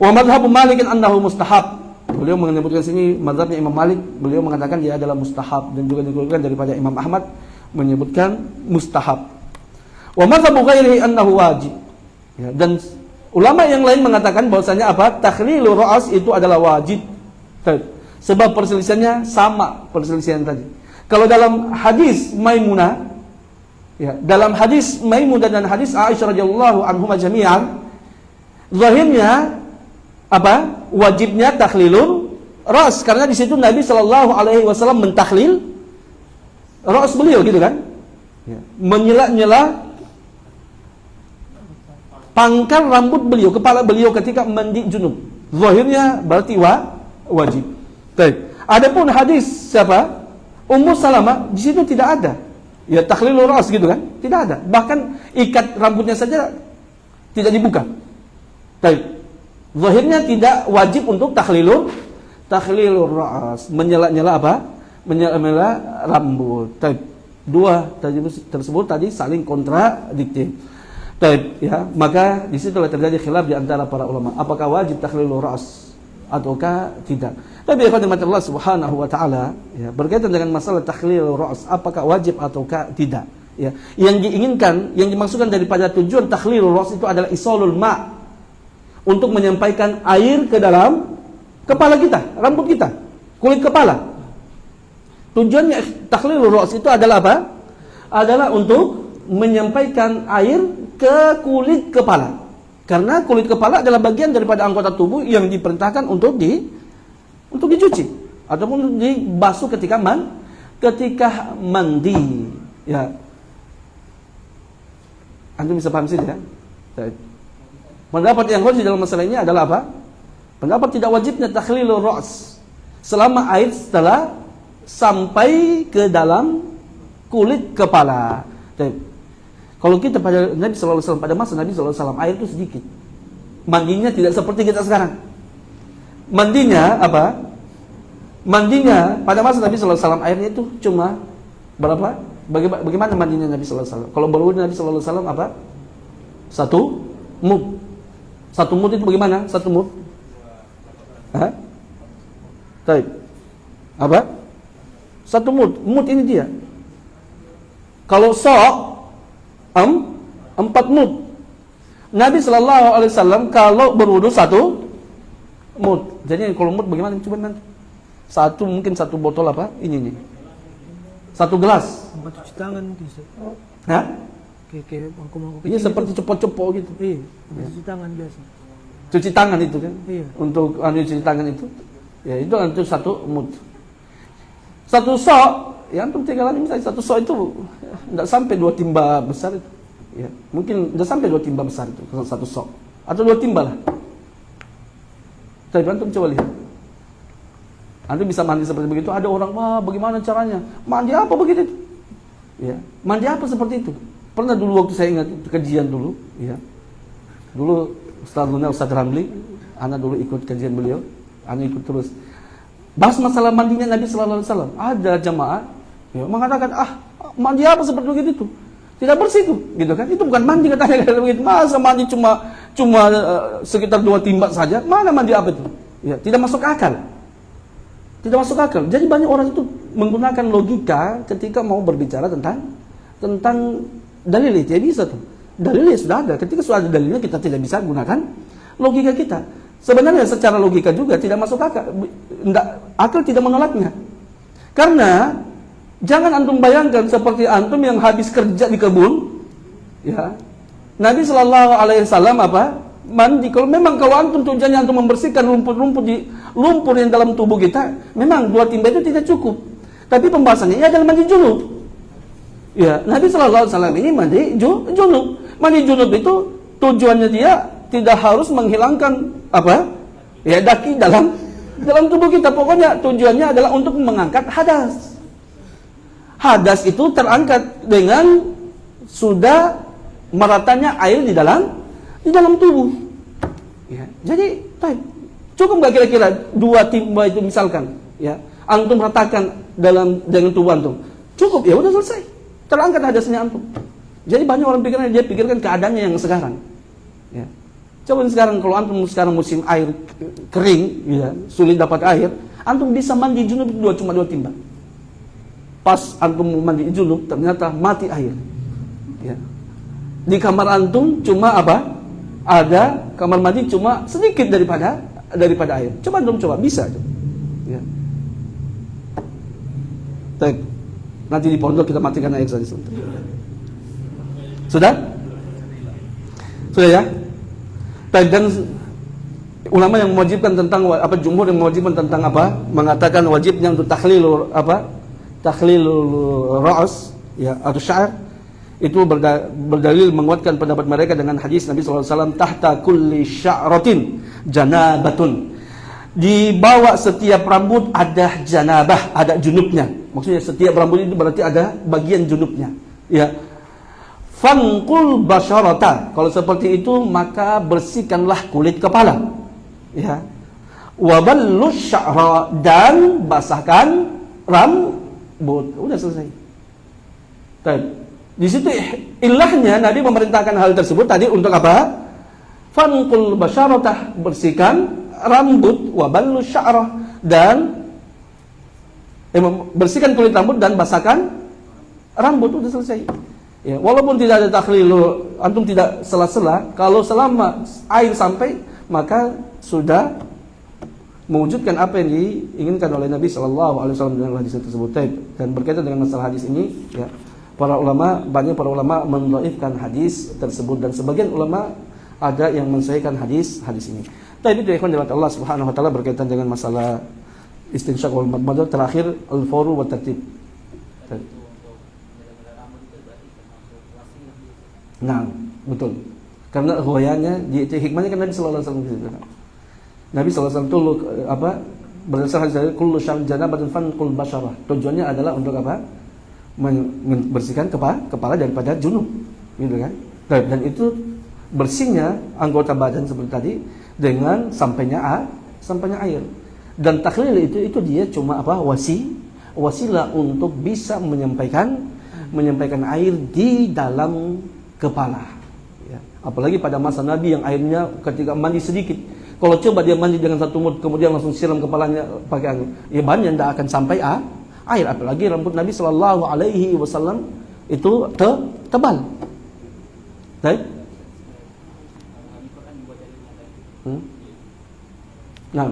Wa madhhabu Malik annahu mustahab. Beliau menyebutkan sini mazhabnya Imam Malik, beliau mengatakan dia adalah mustahab, dan juga dikeluarkan daripada Imam Ahmad menyebutkan mustahab. Wa madhhabu ghairihi annahu wajib. Ya, dan ulama yang lain mengatakan bahwasanya takhlilu ra's itu adalah wajib. Sebab perselisihannya sama perselisihan tadi. Kalau dalam hadis Maimunah, ya, dalam hadis Maimunah dan hadis Aisyah radhiyallahu anhuma jami'an, zahirnya wajibnya takhlilul ra's, karena di situ Nabi sallallahu alaihi wasallam mentakhlil ra's beliau, gitu kan? Ya, menyela-nyela pangkal rambut beliau, kepala beliau ketika mandi junub. Zahirnya berarti wajib. Baik. Adapun hadis siapa? Ummu Salamah, di situ tidak ada. Ya, takhlilul ra's gitu kan? Tidak ada. Bahkan ikat rambutnya saja tidak dibuka. Baik. Zahirnya tidak wajib untuk takhlilul ra's, menyela-nyela menyela rambut. Baik. Dua tersebut tadi saling kontradiktif. Baik, ya, maka di situ terjadi khilaf di antara para ulama, apakah wajib takhlilul ra's ataukah tidak. Tapi ya Allah Subhanahu wa taala, ya, berkaitan dengan masalah takhlilul ra's, apakah wajib ataukah tidak, ya. Yang diinginkan, yang dimaksudkan daripada tujuan takhlilul ra's itu adalah isalul ma', untuk menyampaikan air ke dalam kepala kita, rambut kita, kulit kepala. Tujuannya takhlilul ra's itu adalah apa? Adalah untuk menyampaikan air ke kulit kepala. Karena kulit kepala adalah bagian daripada anggota tubuh yang diperintahkan untuk dicuci ataupun dibasuh ketika mandi. Ya. Antum bisa paham sih ya? Pendapat yang rajih dalam masalah ini adalah apa? Pendapat tidak wajibnya takhlilul ra's selama air setelah sampai ke dalam kulit kepala. Kalau kita pada Nabi sallallahu alaihi wasallam, pada masa Nabi sallallahu alaihi wasallam, air itu sedikit. Mandinya tidak seperti kita sekarang. Mandinya apa? Mandinya pada masa Nabi sallallahu alaihi wasallam airnya itu cuma berapa? Bagaimana mandinya Nabi sallallahu alaihi wasallam? Kalau berwudu Nabi sallallahu alaihi wasallam apa? 1 mud. 1 mud itu bagaimana? 1 mud? Hah? Baik. Apa? 1 mud. Mud ini dia. Kalau sok 4 mud. Nabi sallallahu alaihi wasallam kalau berwudu 1 mud. Jadi kalau mud bagaimana? Coba nanti. Mungkin 1 botol apa? Ini nih. 1 gelas. Tempat cuci tangan mungkin. Hah? Kayak mangkuk-mangkuk Iya, seperti cepot-cepot gitu. Iya, cuci tangan biasa. Cuci tangan itu kan? Iya. Untuk cuci tangan itu. Ya, itu untuk 1 mud. 1 sok, ya antum tinggal misalnya 1 sok itu enggak sampai 2 timba besar itu. Ya, mungkin enggak sampai 2 timba besar itu, 1 sok. Atau 2 timba lah. Tapi antum coba lihat. Antum bisa mandi seperti begitu, ada orang, wah bagaimana caranya? Mandi apa begitu? Ya, mandi apa seperti itu? Pernah dulu waktu saya ingat kajian dulu, ya. Dulu Ustaz Ramli, anak dulu ikut kajian beliau, anak ikut terus. Bahas masalah mandinya Nabi sallallahu alaihi wasallam. Ada jamaah ya, mengatakan, mandi apa seperti begitu? Tidak bersih itu, gitu kan? Itu bukan mandi katanya begitu. Masa mandi cuma sekitar 2 timba saja? Mana mandi apa itu? Ya, tidak masuk akal. Tidak masuk akal. Jadi banyak orang itu menggunakan logika ketika mau berbicara tentang dalil itu. Ya bisa tuh. Dalilnya sudah ada. Ketika sudah ada dalilnya, kita tidak bisa gunakan logika kita. Sebenarnya secara logika juga tidak masuk akal. Akal tidak menolaknya. Karena jangan antum bayangkan seperti antum yang habis kerja di kebun, ya. Nabi sallallahu alaihi wasallam apa? Mandi. Kalau antum tujuannya antum membersihkan lumpur yang dalam tubuh kita, memang 2 timba itu tidak cukup. Tapi pembahasannya ini adalah mandi junub. Ya, Nabi sallallahu alaihi wasallam ini mandi junub. Mandi junub itu tujuannya dia tidak harus menghilangkan apa? Ya, daki dalam tubuh kita. Pokoknya tujuannya adalah untuk mengangkat hadas. Hadas itu terangkat dengan sudah meratanya air di dalam tubuh. Ya, jadi cukup nggak kira-kira 2 timba itu misalkan, ya, antum ratakan dengan tubuh antum, cukup, ya udah selesai, terangkat hadasnya antum. Jadi banyak orang pikirkan keadaannya yang sekarang. Ya. Coba sekarang kalau antum sekarang musim air kering, ya, sulit dapat air, antum bisa mandi junub cuma 2 timba. Pas antum mandi junub ternyata mati air. Ya. Di kamar antum cuma apa? Ada kamar mandi cuma sedikit daripada air. Coba bisa. Ya. Baik. Nanti di pondok kita matikan air saja. Sudah ya? Baik, dan ulama yang mewajibkan tentang jumhur yang mewajibkan tentang mengatakan wajibnya untuk takhlilul ra's, ya, atau sya'r, itu berdalil menguatkan pendapat mereka dengan hadis Nabi sallallahu alaihi wasallam, tahta kulli sya'ratin janabatun. Di bawah setiap rambut ada janabah, ada junubnya. Maksudnya setiap rambut itu berarti ada bagian junubnya. Ya. Fanqul basyarata. Kalau seperti itu maka bersihkanlah kulit kepala. Ya. Wa ballus sya'ra, dan basahkan rambut. Udah selesai. Baik. Di situ ilahnya Nabi memerintahkan hal tersebut tadi untuk apa? Fanqul basyaratah, bersihkan rambut, wa ballu sya'rah, dan bersihkan kulit rambut dan basahkan rambut, udah selesai. Ya, walaupun tidak ada takhlil, antum tidak sela-sela, kalau selama air sampai maka sudah mewujudkan apa yang diinginkan oleh Nabi Shallallahu Alaihi Wasallam dengan hadis tersebut. Dan berkaitan dengan masalah hadis ini, ya, banyak para ulama mendhaifkan hadis tersebut, dan sebagian ulama ada yang mensahihkan hadis ini. Tapi itu ikhwan dari Allah Subhanahu Wa Taala berkaitan dengan masalah istinsyaq wal madmadah, terakhir al-fawru wa tartib. Nah, betul. Karena riwayatnya, hikmahnya kan Nabi sallallahu alaihi wasallam. Nabi sallallahu alaihi wasallam itu berdasarkan hadis kullu syarrin janabatin fanqul basyarah. Tujuannya adalah untuk apa? Membersihkan kepala daripada junub, gitu kan? Dan itu bersihnya anggota badan seperti tadi dengan sampainya air. Dan takhlil itu dia cuma apa? Wasilah untuk bisa menyampaikan air di dalam kepala, ya. Apalagi pada masa Nabi yang airnya ketika mandi sedikit, kalau coba dia mandi dengan satu mud kemudian langsung siram kepalanya pakai angin, ya bannya tidak akan sampai air. Apalagi rambut Nabi Shallallahu Alaihi Wasallam itu tebal. Baik. Nah.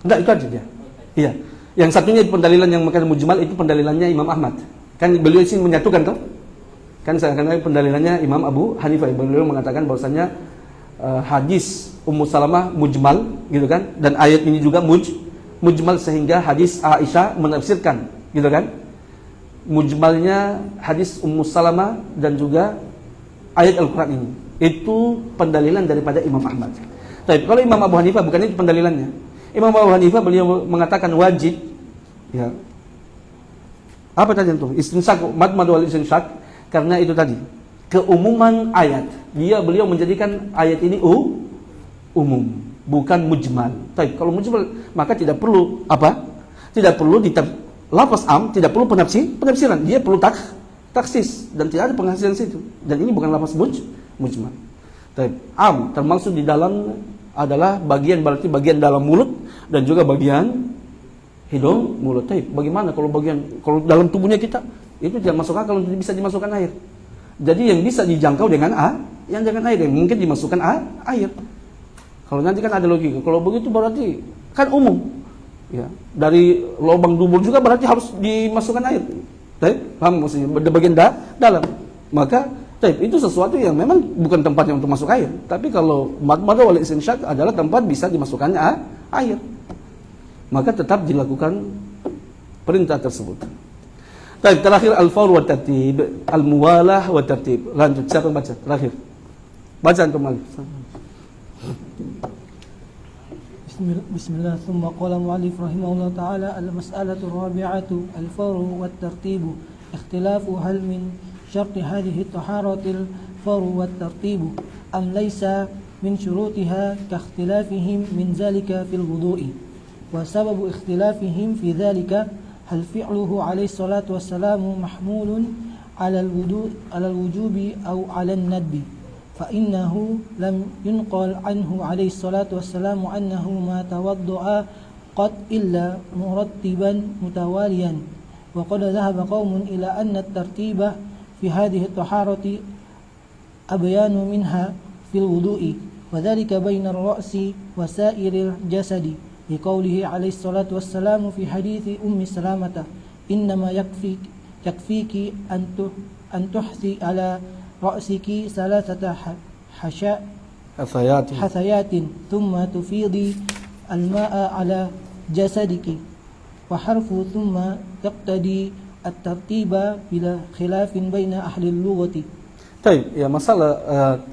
Enggak, itu aja dia. Iya. Yang satunya pendalilan yang makan mujmal itu pendalilannya Imam Ahmad. Kan beliau sini menyatukan tuh. Kan karena pendalilannya Imam Abu Hanifah. Beliau mengatakan bahwasanya hadis Ummu Salamah mujmal, gitu kan? Dan ayat ini juga mujmal, sehingga hadis Aisyah menafsirkan, gitu kan? Mujmalnya hadis Ummu Salamah dan juga ayat Al-Qur'an ini. Itu pendalilan daripada Imam Ahmad. Tapi kalau Imam Abu Hanifah bukan itu pendalilannya. Imam Abu Hanifah beliau mengatakan wajib, ya. Apa tadi itu? Istinsyaq, madmad wal istinsyaq, karena itu tadi keumuman ayat. Beliau menjadikan ayat ini umum, bukan mujmal. Tapi kalau mujmal maka tidak perlu apa? Tidak perlu lafaz am, tidak perlu penafsiran. Dia perlu taksis, dan tidak ada penghasilan situ. Dan ini bukan lafaz mujmal. Tapi am termasuk di dalam adalah bagian, berarti bagian dalam mulut dan juga bagian hidung mulut. Tapi bagaimana kalau dalam tubuhnya kita itu tidak masuk akal untuk bisa dimasukkan air. Jadi yang bisa dijangkau dengan yang dengan air, yang mungkin dimasukkan air. Kalau nanti kan ada logika. Kalau begitu berarti kan umum. Ya, dari lubang dubur juga berarti harus dimasukkan air. Tapi paham maksudnya bagian dalam. Maka itu sesuatu yang memang bukan tempatnya untuk masuk air. Tapi kalau madmadah wal istinsyaq adalah tempat bisa dimasukkan air, maka tetap dilakukan perintah tersebut. Baik, terakhir al-fawr wa tartib, al-muwalah wa tartib. Lanjut, siapa baca? Terakhir. Baca antum lagi. Bismillah. Thumma qala mu'allif rahimahullah ta'ala al-mas'alatu ar-rabi'atu al-fawr wa tartib. Ikhtilafu hal min شرط هذه الطهارة الفور والترتيب أم ليس من شروطها كاختلافهم من ذلك في الوضوء وسبب اختلافهم في ذلك هل فعله عليه الصلاة والسلام محمول على الوجوب أو على الندب فإنه لم ينقل عنه عليه الصلاة والسلام أنه ما توضأ قد إلا مرتبا متواليا وقد ذهب قوم إلى أن الترتيب في هذه الطهارة أبيان منها في الوضوء وذلك بين الرأس وسائر الجسد لقوله عليه الصلاة والسلام في حديث أم سلامة إنما يكفيك أن تحثي على رأسك ثلاثة حثيات ثم تفيضي الماء على جسدك وحرف ثم تقتدي at-tartiba bila khilafin baina ahli al-lughati. Baik, ya masalah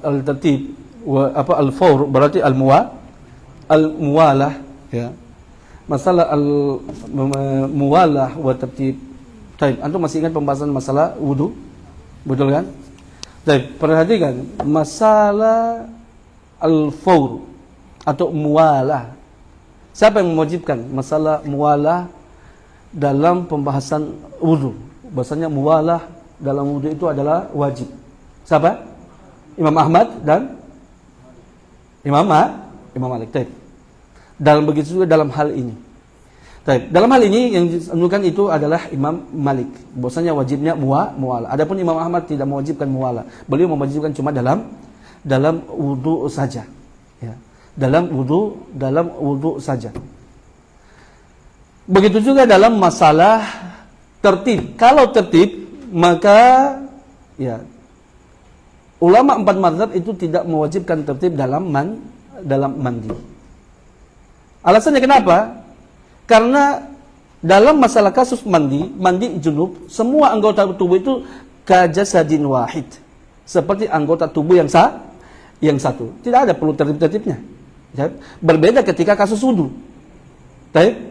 al-tartib al-fawr berarti al-muwalah, ya. Masalah al-muwalah wa tartib. Baik, antum masih ingat pembahasan masalah wudu? Betul kan? Baik, perhatikan masalah al-fawr atau muwalah Siapa yang mewajibkan masalah muwalah dalam pembahasan wudu? Bahasanya muwalah dalam wudu itu adalah wajib. Siapa? Imam Ahmad dan Imam Malik. Taib. Dalam begitu juga dalam hal ini. Taib. Dalam hal ini yang dianjurkan itu adalah Imam Malik. Bahasanya wajibnya muwalah. Adapun Imam Ahmad tidak mewajibkan muwalah. Beliau mewajibkan cuma dalam wudu saja. Ya. Dalam wudu saja. Begitu juga dalam masalah tertib. Kalau tertib, maka ya ulama 4 mazhab itu tidak mewajibkan tertib dalam mandi. Alasannya kenapa? Karena dalam masalah kasus mandi junub, semua anggota tubuh itu kajasadin wahid. Seperti anggota tubuh yang satu. Tidak ada perlu tertib-tertibnya. Berbeda ketika kasus wudu.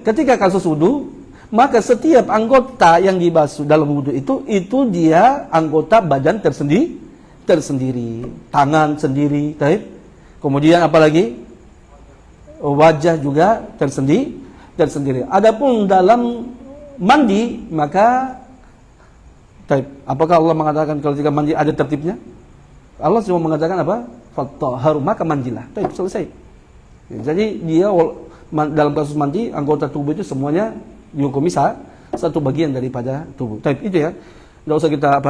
Ketika kasus wudu, maka setiap anggota yang dibasuh dalam wudu itu dia anggota badan tersendiri, tangan sendiri, kemudian apalagi wajah juga tersendiri. Adapun dalam mandi, maka apakah Allah mengatakan kalau jika mandi ada tertibnya? Allah cuma mengatakan apa? Fattaharu, maka mandilah. Selesai. Jadi dia dalam kasus mandi, anggota tubuh itu semuanya dihukumi satu bagian daripada tubuh. Itu ya. Tidak usah kita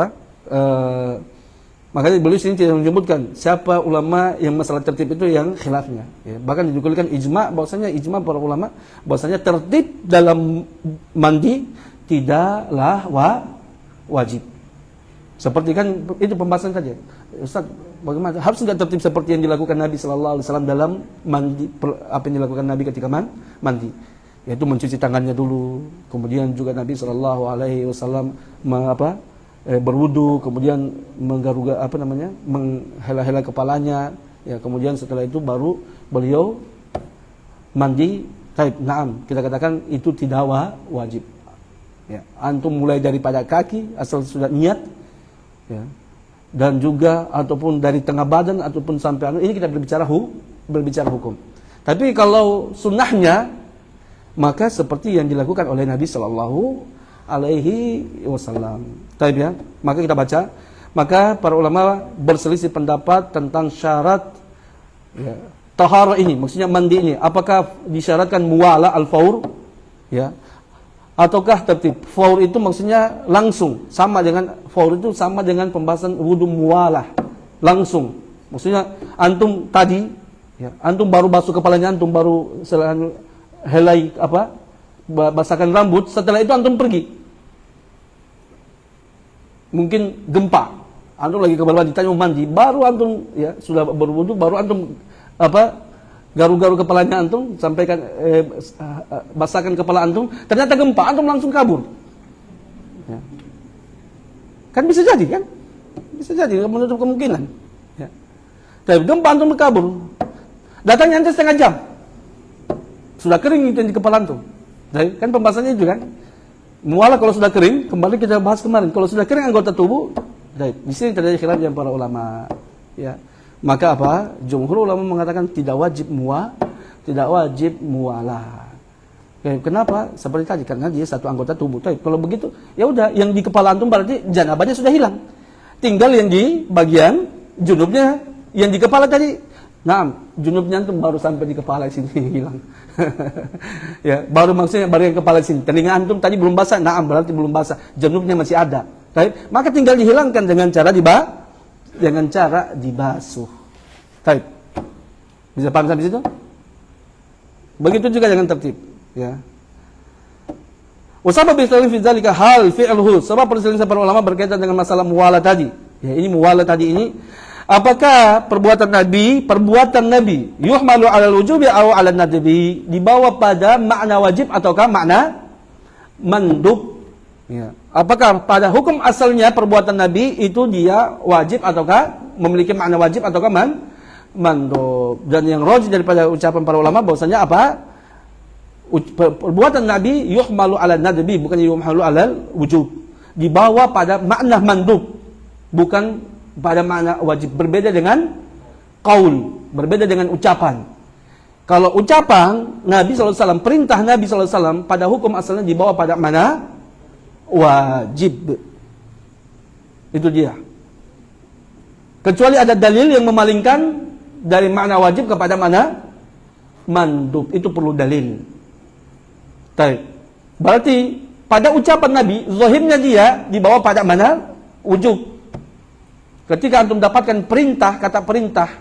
makanya beliau sini tidak menyebutkan siapa ulama yang masalah tertib itu yang khilafnya. Ya. Bahkan dikulikan ijma, bahwasanya ijma para ulama bahwasanya tertib dalam mandi tidaklah wajib. Seperti kan itu pembahasan saja. Ustaz, bagaimana? Harus tidak tertib seperti yang dilakukan Nabi sallallahu alaihi wasallam dalam mandi, apa yang dilakukan Nabi ketika mandi? Yaitu mencuci tangannya dulu, kemudian juga Nabi sallallahu alaihi wasallam berwudu, kemudian menghela-hela kepalanya, ya, kemudian setelah itu baru beliau mandi. Naam, kita katakan itu tidak wajib. Ya, antum mulai daripada kaki asal sudah niat, ya, dan juga ataupun dari tengah badan ataupun sampai ini kita berbicara hukum. Tapi kalau sunnahnya, maka seperti yang dilakukan oleh Nabi Sallallahu Alaihi Wasallam. Ya, maka kita baca. Maka para ulama berselisih pendapat tentang syarat ya, taharah ini, maksudnya mandi ini. Apakah disyaratkan muwala al-faur, ya, ataukah tertib? Faur itu maksudnya langsung, sama dengan faur itu sama dengan pembahasan wudu muwalah, langsung. Maksudnya antum tadi, ya, antum baru basuh kepalanya, antum baru helai basahkan rambut, setelah itu antum pergi. Mungkin gempa, antum lagi ke bawah ditanya mau mandi, baru antum ya sudah berwudu, baru antum garu-garu kepalanya antum, sampaikan basahkan kepala antum, ternyata gempa, antum langsung kabur. Ya. Kan bisa jadi kan? Bisa jadi, menutup kemungkinan. Ya. Tapi gempa antum kabur, datangnya nanti setengah jam, sudah kering itu di kepala antum. Kan pembahasannya itu kan? Mualah kalau sudah kering, kembali kita bahas kemarin. Kalau sudah kering anggota tubuh, di sini terjadi khilaf yang para ulama. Ya. Maka jumhur ulama mengatakan tidak wajib muwalah. Kenapa? Seperti tadi, karena dia satu anggota tubuh. Kalau begitu, ya udah, yang di kepala antum berarti janabahnya sudah hilang. Tinggal yang di bagian junubnya, yang di kepala tadi. Nah, junubnya antum baru sampai di kepala sini hilang. Ya, baru maksudnya baru yang kepala sini. Telinga antum tadi belum basah, berarti belum basah. Junubnya masih ada. Maka tinggal dihilangkan dengan cara dibasuh. Bisa paham sampai situ? Begitu juga dengan tertib, ya. Wasabab istilaf fi dzalika hal fi'luhu. Sebab perselisihan para ulama berkaitan dengan masalah muwalah tadi. Ya, ini muwalah tadi ini apakah perbuatan Nabi yuhmalu 'alal wujubi aw 'alan nadbi, dibawa pada makna wajib ataukah makna mandub? Ya. Apakah pada hukum asalnya perbuatan Nabi itu dia wajib ataukah memiliki makna wajib ataukah mandub? Dan yang rajih daripada ucapan para ulama bahwasanya perbuatan Nabi yuhmalu 'alan nadbi, bukan yuhmalu 'alal wujub. Dibawa pada makna mandub, bukan pada makna wajib. Berbeda dengan qaul, berbeda dengan ucapan. Kalau ucapan Nabi SAW, perintah Nabi SAW pada hukum asalnya dibawa pada mana? Wajib. Itu dia. Kecuali ada dalil yang memalingkan dari makna wajib kepada mana? Mandub. Itu perlu dalil. Baik. Berarti pada ucapan Nabi, zahirnya dia dibawa pada mana? Wujub. Ketika antum dapatkan perintah, kata perintah,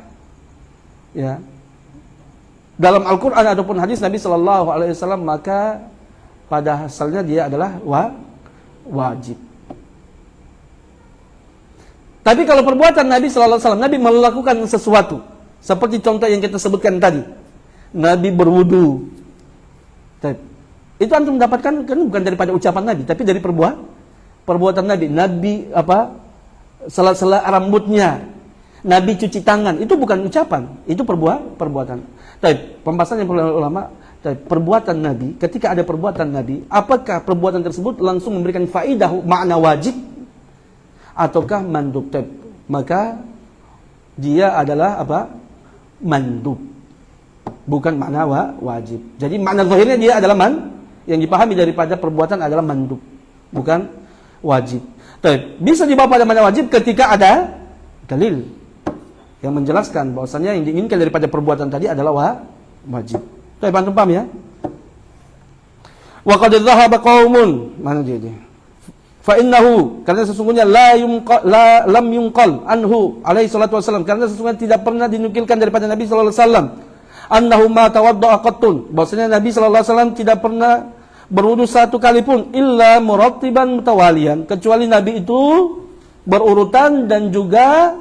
ya, dalam Al-Quran ataupun hadis Nabi Sallallahu Alaihi Wasallam, maka pada asalnya dia adalah wajib. Tapi kalau perbuatan Nabi Sallallahu Alaihi Wasallam, Nabi melakukan sesuatu, seperti contoh yang kita sebutkan tadi, Nabi berwudu, itu antum dapatkan kan bukan daripada ucapan Nabi, tapi dari perbuatan Nabi. Nabi sela-sela rambutnya, Nabi cuci tangan, itu bukan ucapan, itu perbuatan. Tapi pembahasan yang perlu ulama, perbuatan Nabi, ketika ada perbuatan Nabi, apakah perbuatan tersebut langsung memberikan faidah makna wajib ataukah mandub? Maka dia adalah apa? Mandub, bukan makna wajib. Jadi makna zahirnya dia adalah yang dipahami daripada perbuatan adalah mandub, bukan wajib. Tapi bisa dibawa pada makna wajib ketika ada dalil yang menjelaskan bahwasanya yang diinginkan daripada perbuatan tadi adalah wajib. Tapi antum paham ya? Wa qad dhahaba qaumun, mana dia? Fa innahu, karena sesungguhnya lam yunqal anhu alaihi salatu wasallam, karena sesungguhnya tidak pernah dinukilkan daripada Nabi sallallahu alaihi wasallam annahu ma tawadda'a qattun, bahwasanya Nabi sallallahu alaihi wasallam tidak pernah berwudu satu kali pun illa murattiban mutawalian, kecuali Nabi itu berurutan dan juga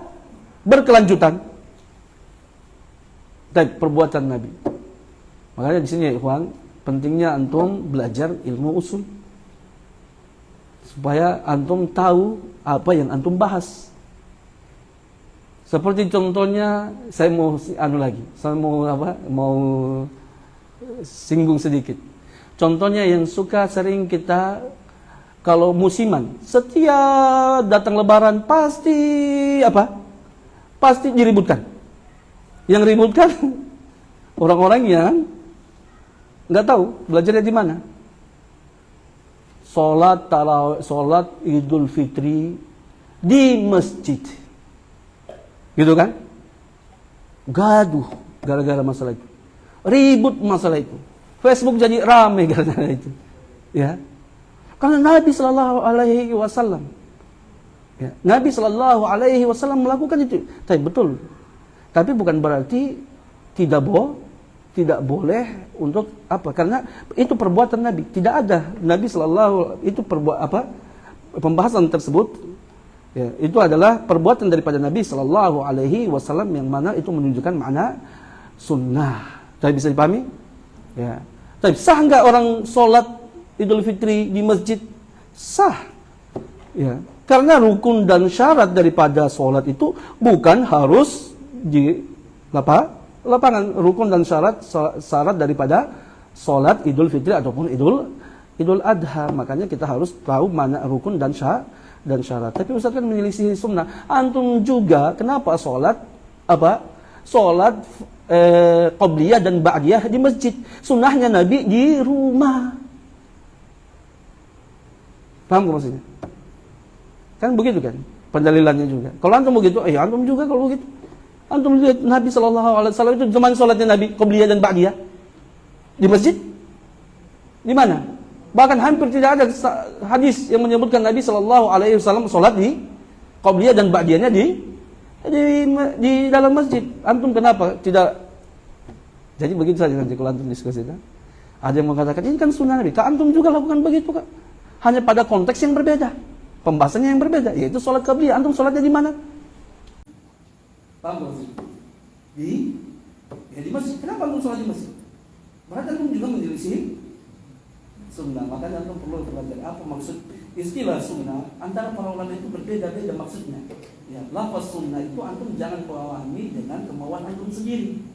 berkelanjutan. Dan perbuatan Nabi. Makanya di sini ya ikhwan, pentingnya antum belajar ilmu usul supaya antum tahu apa yang antum bahas. Seperti contohnya, saya mau singgung sedikit. Contohnya yang suka sering kita kalau musiman, setiap datang lebaran pasti pasti diributkan. Yang ributkan orang-orang yang nggak tahu belajarnya di mana. Salat Idul Fitri di masjid, gitu kan? Gaduh gara-gara masalah itu, ribut masalah itu. Facebook jadi ramai gara-gara itu, ya. Karena Nabi Sallallahu Alaihi Wasallam, ya, Nabi Sallallahu Alaihi Wasallam melakukan itu. Tapi betul. Tapi bukan berarti tidak boleh untuk apa? Karena itu perbuatan Nabi. Tidak ada Nabi Sallallahu itu pembahasan tersebut. Ya, itu adalah perbuatan daripada Nabi Sallallahu Alaihi Wasallam yang mana itu menunjukkan makna sunnah. Tapi bisa dipahami? Ya. Tapi sah nggak orang sholat Idul Fitri di masjid? Sah. Ya. Karena rukun dan syarat daripada sholat itu bukan harus di lapangan. Rukun dan syarat daripada sholat Idul Fitri ataupun Idul Adha. Makanya kita harus tahu mana rukun dan syarat. Tapi Ustaz kan menyelisihi sunnah. Antum juga kenapa sholat Qobliyah dan Ba'diyah di masjid? Sunnahnya Nabi di rumah. Paham gak maksudnya? Kan begitu kan pendalilannya juga. Kalau antum begitu, antum juga kalau begitu. Antum lihat Nabi Sallallahu Alaihi Wasallam itu zaman sholatnya Nabi Qobliyah dan Ba'diyah di masjid. Di mana? Bahkan hampir tidak ada hadis yang menyebutkan Nabi Sallallahu Alaihi Wasallam sholat di Qobliyah dan Ba'diyahnya di dalam masjid. Antum kenapa tidak? Jadi begitu saja nanti kalau antum diskusi kan. Ada yang mengatakan ini kan sunnah Nabi. Kak antum juga lakukan begitu kak. Hanya pada konteks yang berbeda, pembahasannya yang berbeda, yaitu sholat Qobliyah. Antum sholatnya di mana? Paham maksudnya? Di masjid. Kenapa antum sholat di masjid? Berarti antum juga menyelisih sunnah. Makanya antum perlu belajar apa maksud istilah sunnah. Antara para ulama itu berbeda-beda maksudnya. Ya, lafaz sunnah itu antum jangan pahami dengan kemauan antum sendiri.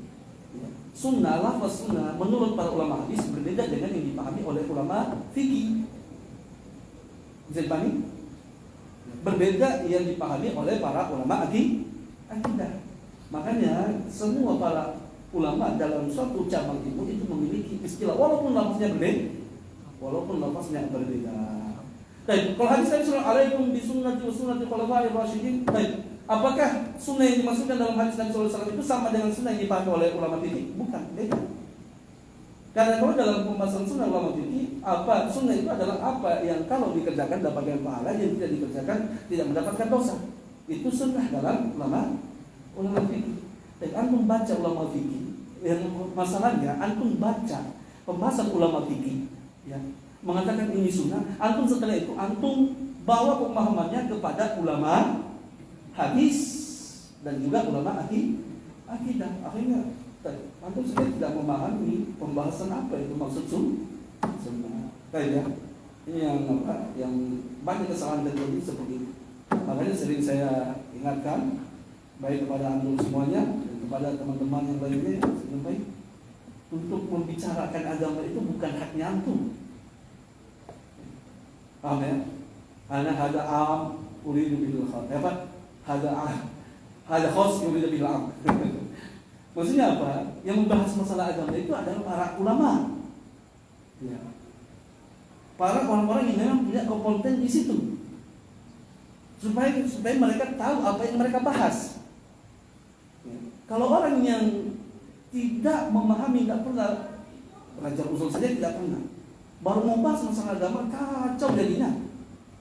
Ya, sunnah, lafaz sunnah menurut para ulama hadis berbeda dengan yang dipahami oleh ulama fikih. Bisa dipahami? Berbeda yang dipahami oleh para ulama akidah. Makanya semua para ulama dalam suatu cabang ilmu itu memiliki istilah walaupun lafaznya berbeda. Baik, kalau hadis Nabi sallallahu alaikum bi sunnati wa sunnati khulafa'ir rasyidin. Baik, apakah sunnah yang dimaksudkan dalam hadis Nabi sallallahu alaihi wasallam itu sama dengan sunnah yang dipakai oleh ulama fikih? Bukan, beda. Karena kalau dalam pembahasan sunnah ulama fikih, apa sunnah itu adalah apa yang kalau dikerjakan dapatkan pahala, yang tidak dikerjakan tidak mendapatkan dosa. Itu sunnah dalam ulama fikih. Dan antum baca ulama fikih, yang masalahnya antum baca pembahasan ulama fikih, ya, mengatakan ini sunnah, antum setelah itu antum bawa pemahamannya kepada ulama hadis dan juga ulama akidah. Akhirnya antum sendiri tidak memahami pembahasan apa itu maksud sunnah. Kayak ya, ini yang banyak kesalahan terjadi seperti itu. Makanya sering saya ingatkan baik kepada antum semuanya dan kepada teman-teman yang lainnya baik untuk membicarakan agama itu bukan haknya antum. Paham ya? Ana hada am uridu bil khas. Apa? Hada khas uridu bil am. Maksudnya apa? Yang membahas masalah agama itu adalah para ulama. Ya. Para orang-orang yang memang tidak kompeten di situ. Supaya mereka tahu apa yang mereka bahas. Ya. Kalau orang yang tidak memahami, tidak pernah belajar usul saja tidak pernah, baru mau bahas masalah agama, kacau jadinya,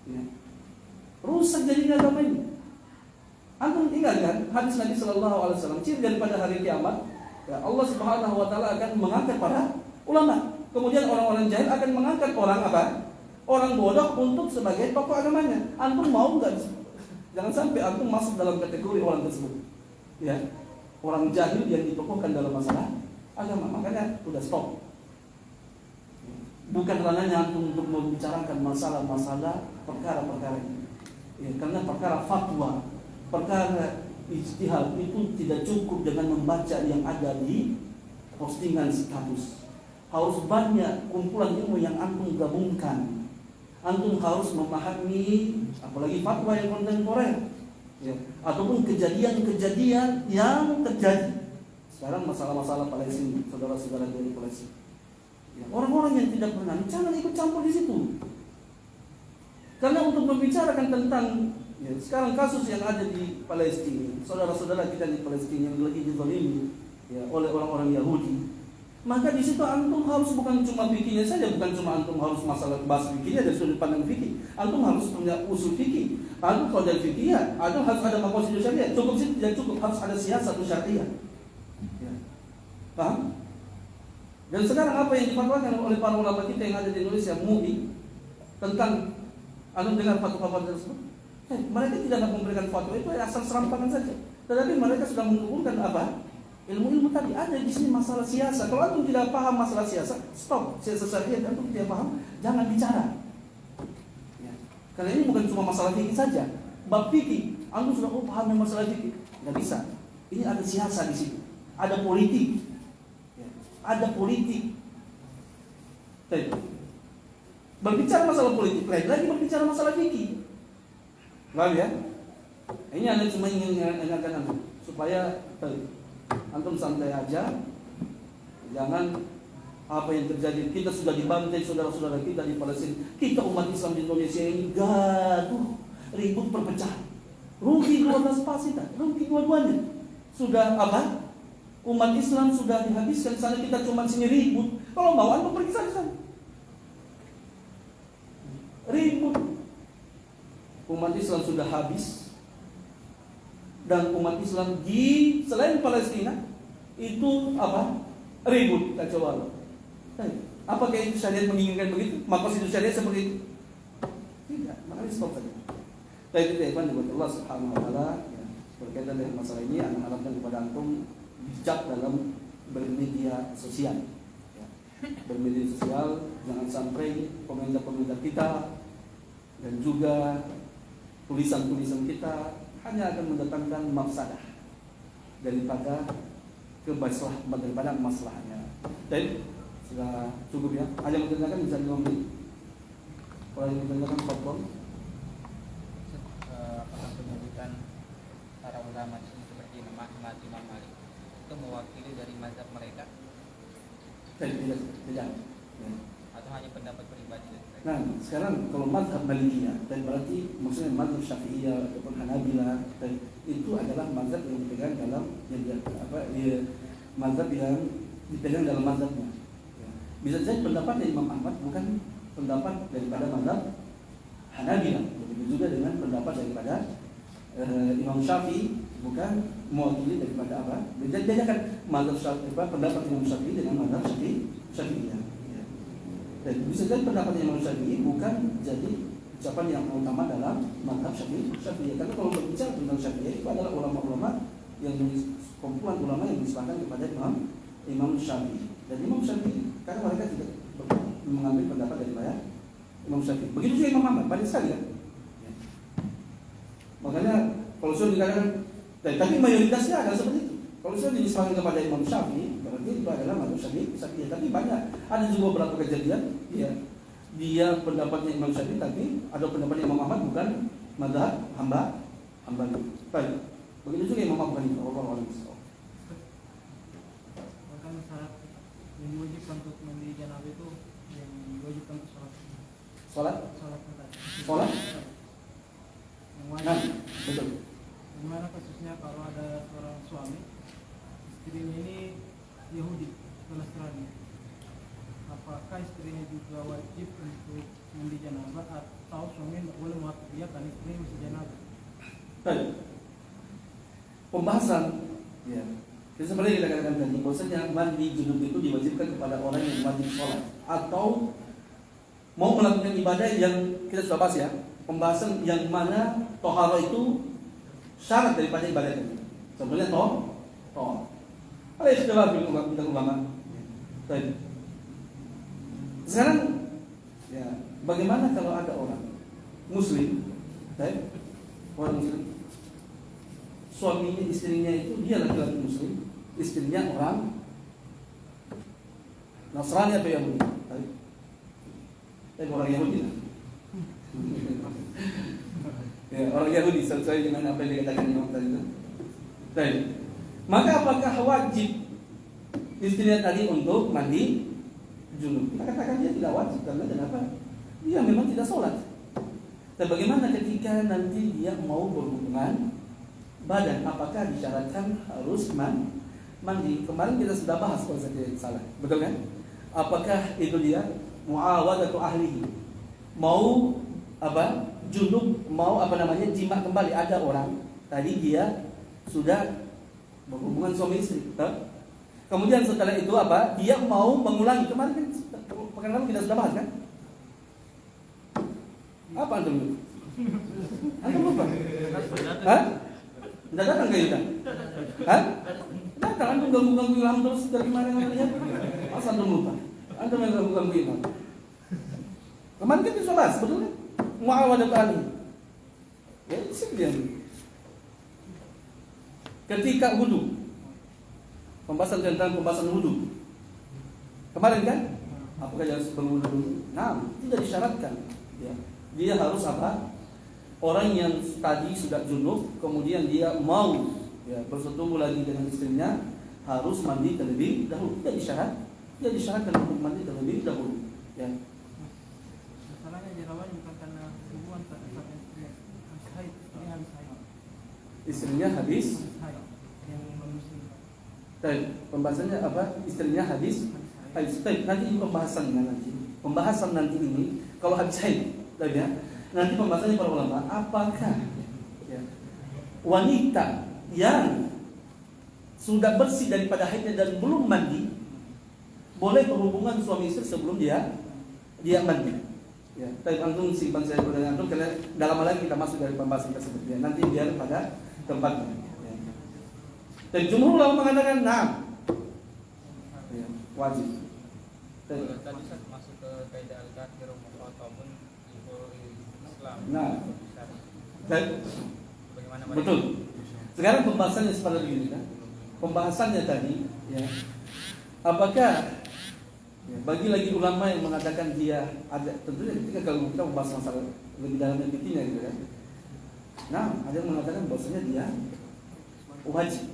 ya. Rusak jadinya agama ini. Antum ingat kan hadis Nabi Sallallahu Alaihi Wasallam, ciri daripada hari kiamat, ya, Allah Subhanahu Wa Taala akan mengangkat para ulama, kemudian orang-orang jahil akan mengangkat orang apa? Orang bodoh untuk sebagai tokoh agamanya. Antum mau nggak? Jangan sampai antum masuk dalam kategori orang tersebut, ya. Orang jahil yang ditokohkan dalam masalah agama, makanya udah stop. Bukan ranahnya antum untuk membicarakan masalah-masalah perkara-perkara ini, ya, karena perkara fatwa, perkara ijtihad itu tidak cukup dengan membaca yang ada di postingan status. Harus banyak kumpulan ilmu yang antum gabungkan. Antum harus memahami apalagi fatwa yang kontemporer, ya, ataupun kejadian-kejadian yang terjadi sekarang, masalah-masalah Palestina, saudara-saudara dari Palestina. Ya, orang-orang yang tidak pernah, jangan ikut campur di situ. Karena untuk membicarakan tentang, ya, sekarang kasus yang ada di Palestina, saudara-saudara kita di Palestina yang lagi dizalimi, ya, oleh orang-orang Yahudi, maka di situ antum harus bukan cuma fikihnya saja, bukan cuma antum harus masalah bahas fikihnya dari sudut pandang fikih, antum harus punya usul fikih. Antum kalau dari fikih, ya, antum harus ada maqasid syariah. Cukup sih tidak cukup, harus ada siasat syariah. Ya. Paham? Dan sekarang apa yang difatwakan oleh para ulama kita yang ada di Indonesia, MUI, tentang antum dengar fatwa-fatwa tersebut? Mereka tidak memberikan fatwa itu asal serampangan saja, tetapi mereka sudah mengumpulkan apa? Ilmu-ilmu tadi ada di sini masalah siasat. Kalau antum tidak paham masalah siasat, stop. Siasat syariah antum tidak paham, jangan bicara. Ya. Karena ini bukan cuma masalah fikih saja. Bab fikih, antum sudah paham masalah fikih, nggak bisa. Ini ada siasat di situ, ada politik, ya. Ada politik. Baik. Berbicara masalah politik, lagi berbicara masalah fikih. Lalu ya, ini anda cuma ingin ingatkan antum supaya antum santai aja, jangan apa yang terjadi. Kita sudah dibantai saudara-saudara kita di Palestina, kita umat Islam di Indonesia ini gaduh, ribut, perpecahan, rugi 12 pasita, rugi dua-duanya. Sudah apa? Umat Islam sudah dihabiskan sana, kita cuma sini ribut. Kalau mau antum pergi sana. Ribut. Umat Islam sudah habis. Dan umat Islam di selain Palestina itu apa? Ribut, kacau balau. Apakah itu syariat menginginkan begitu? Maka itu syariat seperti itu? Tidak, makanya stop saja. Baik, itu ya Allah Subhanahu wa taala, ya, berkaitan dengan masalah ini, akan harapkan kepada antum bijak dalam bermedia sosial. Ya. Bermedia sosial, jangan sampai komentar-komentar kita dan juga tulisan-tulisan kita hanya akan mendatangkan mafsadah daripada masalahnya. Dan sudah cukup ya. Ada yang menanyakan bisa diomongin. Kalau yang menanyakan faktor apakah penyebutan para ulama seperti Imam Malik itu mewakili dari mazhab mereka Tidak. Ya. atau hanya pendapat pribadi dari mereka? Nah, sekarang kalau mazhab Malikiyah, dan berarti maksudnya mazhab Syafi'iyah ataupun Hanabilah, dan itu adalah mazhab yang dipegang dalam mazhab yang dipegang dalam mazhabnya. Ya. Bisa jadi pendapat dari Imam Ahmad bukan pendapat daripada mazhab Hanabilah. Begitu juga dengan pendapat daripada Imam Syafi'i bukan mewakili daripada apa? Bedakan mazhab Syafi'i, pendapat Imam Syafi'i dengan mazhab Syafi'iyah. Ya. Dan bisa jadi pendapat Imam Syafi'i bukan jadi ucapan yang utama dalam mazhab Syafi'iyah. Karena kalau berbicara tentang Syafi'iyah itu adalah ulama-ulama yang kumpulan ulama yang disebutkan kepada Imam Syafi'i. Dan Imam Syafi'i karena mereka tidak mengambil pendapat daripada Imam Syafi'i. Begitu juga Imam Ahmad, banyak sekali kan? Ya. Makanya kalau sudah dikatakan, tapi mayoritasnya adalah seperti itu. Kalau sudah dinisbahkan kepada Imam Syafi'i, berarti itu adalah mazhab Syafi'i. Tapi banyak, ada juga beberapa kejadian, dia pendapatnya Imam Syafi'i, tapi ada pendapatnya Imam Ahmad bukan mazhab Hambali. Baik, begitu juga Imam Abu Hanifah. Bahkan syarat yang diwajibkan untuk mandi janabah itu yang diwajibkan untuk sholat yang wajib. Nah, betul. Gimana kasusnya kalau ada seorang suami, istrinya ini Yahudi atau Nasrani, apakah istrinya juga wajib untuk mandi janabah atau suami tidak boleh mewakilkan istrinya mandi janabah? Baik. Pembahasan, ya. Jadi sebenarnya kita katakan tadi, bahwasanya mandi junub itu diwajibkan kepada orang yang wajib sholat atau mau melakukan ibadah yang kita sudah bahas ya. Pembahasan yang mana tohara itu syarat daripada ibadah itu. Contohnya tohara. Ada istilah ulama. Baik. Sekarang, ya, bagaimana kalau ada orang Muslim, baik, orang Muslim, suaminya istrinya itu dia laki-laki Muslim, istrinya orang Nasrani atau Yahudi, baik, orang Yahudi lah. Ya, orang Yahudi sesuai dengan apa yang dikatakan Imam tadi itu. Baik. Maka apakah wajib istrinya tadi untuk mandi junub? Kita katakan dia tidak wajib karena kenapa? Dia memang tidak sholat. Dan bagaimana ketika nanti dia mau berhubungan badan? Apakah disyaratkan harus mandi? Kemarin kita sudah bahas kalau saya tidak salah, betul kan? Apakah itu dia muawadatu ahlihi? Mau apa? Junub, mau jima kembali. Ada orang tadi dia sudah berhubungan suami istri, kemudian setelah itu apa? Dia mau mengulangi. Kemarin kan pekan lalu kita sudah bahas kan? Apa antum? Antum lupa? Hah? Tidak datang ke Yuda? Hah? Datang, antum ganggu ilham terus dari mana lihat? Masa antum lupa? Antum yang ganggu ilham. Kemarin kan kita sudah bahas, betul kan? Muawadah ahli. Ya, sekian. Ketika wudu, pembahasan tentang pembahasan wudu. Kemarin kan? Apakah harus berwudu dulu? Nah, tidak disyaratkan. Ya. Dia harus apa? Orang yang tadi sudah junub, kemudian dia mau bersetubuh lagi dengan istrinya, harus mandi terlebih dahulu. Tidak disyaratkan untuk mandi terlebih dahulu. Ya. Masalahnya jerawat bukan karena hubungan saat istrinya haid, istrinya habis. Yang muslim. Dan pembahasannya apa? Istrinya habis. Nanti pembahasan nanti ini kalau habis haid, ya. Nanti pembahasannya para ulama, apakah wanita yang sudah bersih daripada haidnya dan belum mandi boleh berhubungan suami istri sebelum dia mandi. Ya, tapi antum simpan saya pertanyaan antum karena dalam hal kita masuk dari pembahasan tersebut. Ya, nanti biar pada tempatnya. Ya. Dan jumhur ulama mengatakan wajib. Tadi saya masuk ke kaidah al-kafir muqatabun Islam. Nah, dan bagaimana betul. Sekarang pembahasannya seperti ini kan? Pembahasannya tadi, ya. Apakah bagi lagi ulama yang mengatakan dia ada, tentunya ketika kalau kita membahas masalah lebih dalam intinya gitu kan. Nah, ada yang mengatakan bahwasanya dia wajib.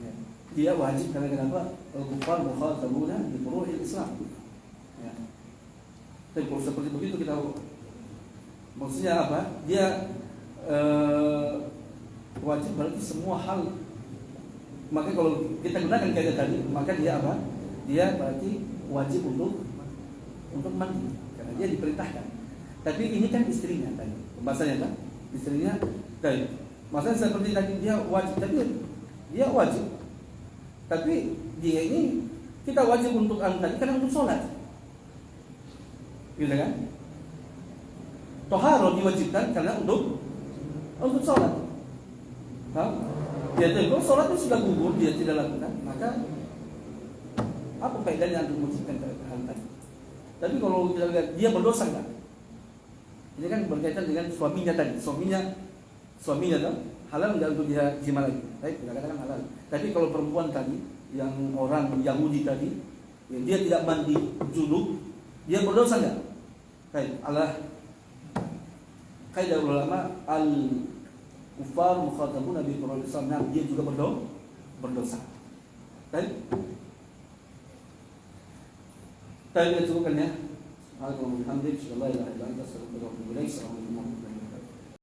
Ya. dia wajib karena kenapa? Al-kufar mukhatabuna bi furu'il Islam. Ya. Tapi kalau seperti begitu kita maksudnya apa? Dia wajib berarti semua hal. Maka kalau kita gunakan kaidah tadi, maka dia apa? Dia berarti wajib untuk mandi karena dia diperintahkan. Tapi ini kan istrinya tadi. Bahasanya kan? Istrinya tadi. Maksudnya seperti tadi dia wajib, tapi dia wajib. Tapi dia ini kita wajib untuk tadi karena untuk sholat. Gitu kan? Toharo diwajibkan karena untuk sholat. Dia kalau sholat itu sudah gugur, dia tidak lakukan, maka apa faedahnya untuk mewajibkan hal tadi? Tapi kalau kita lihat dia berdosa enggak? Ini kan berkaitan dengan suaminya tadi. Suaminya tuh halal enggak untuk dia jima lagi? Baik, kita katakan halal. Tapi kalau perempuan tadi, yang orang Yahudi tadi, yang dia tidak mandi junub, dia berdosa enggak? Baik, Allah kaidah ulama al-kufar mukhatabuna bi furu'il Islam, dia juga berdosa. Baik. Tadi kita cukupkan ya. Alhamdulillah, la ilaha illa anta astaghfiruka wa atubu ilaik.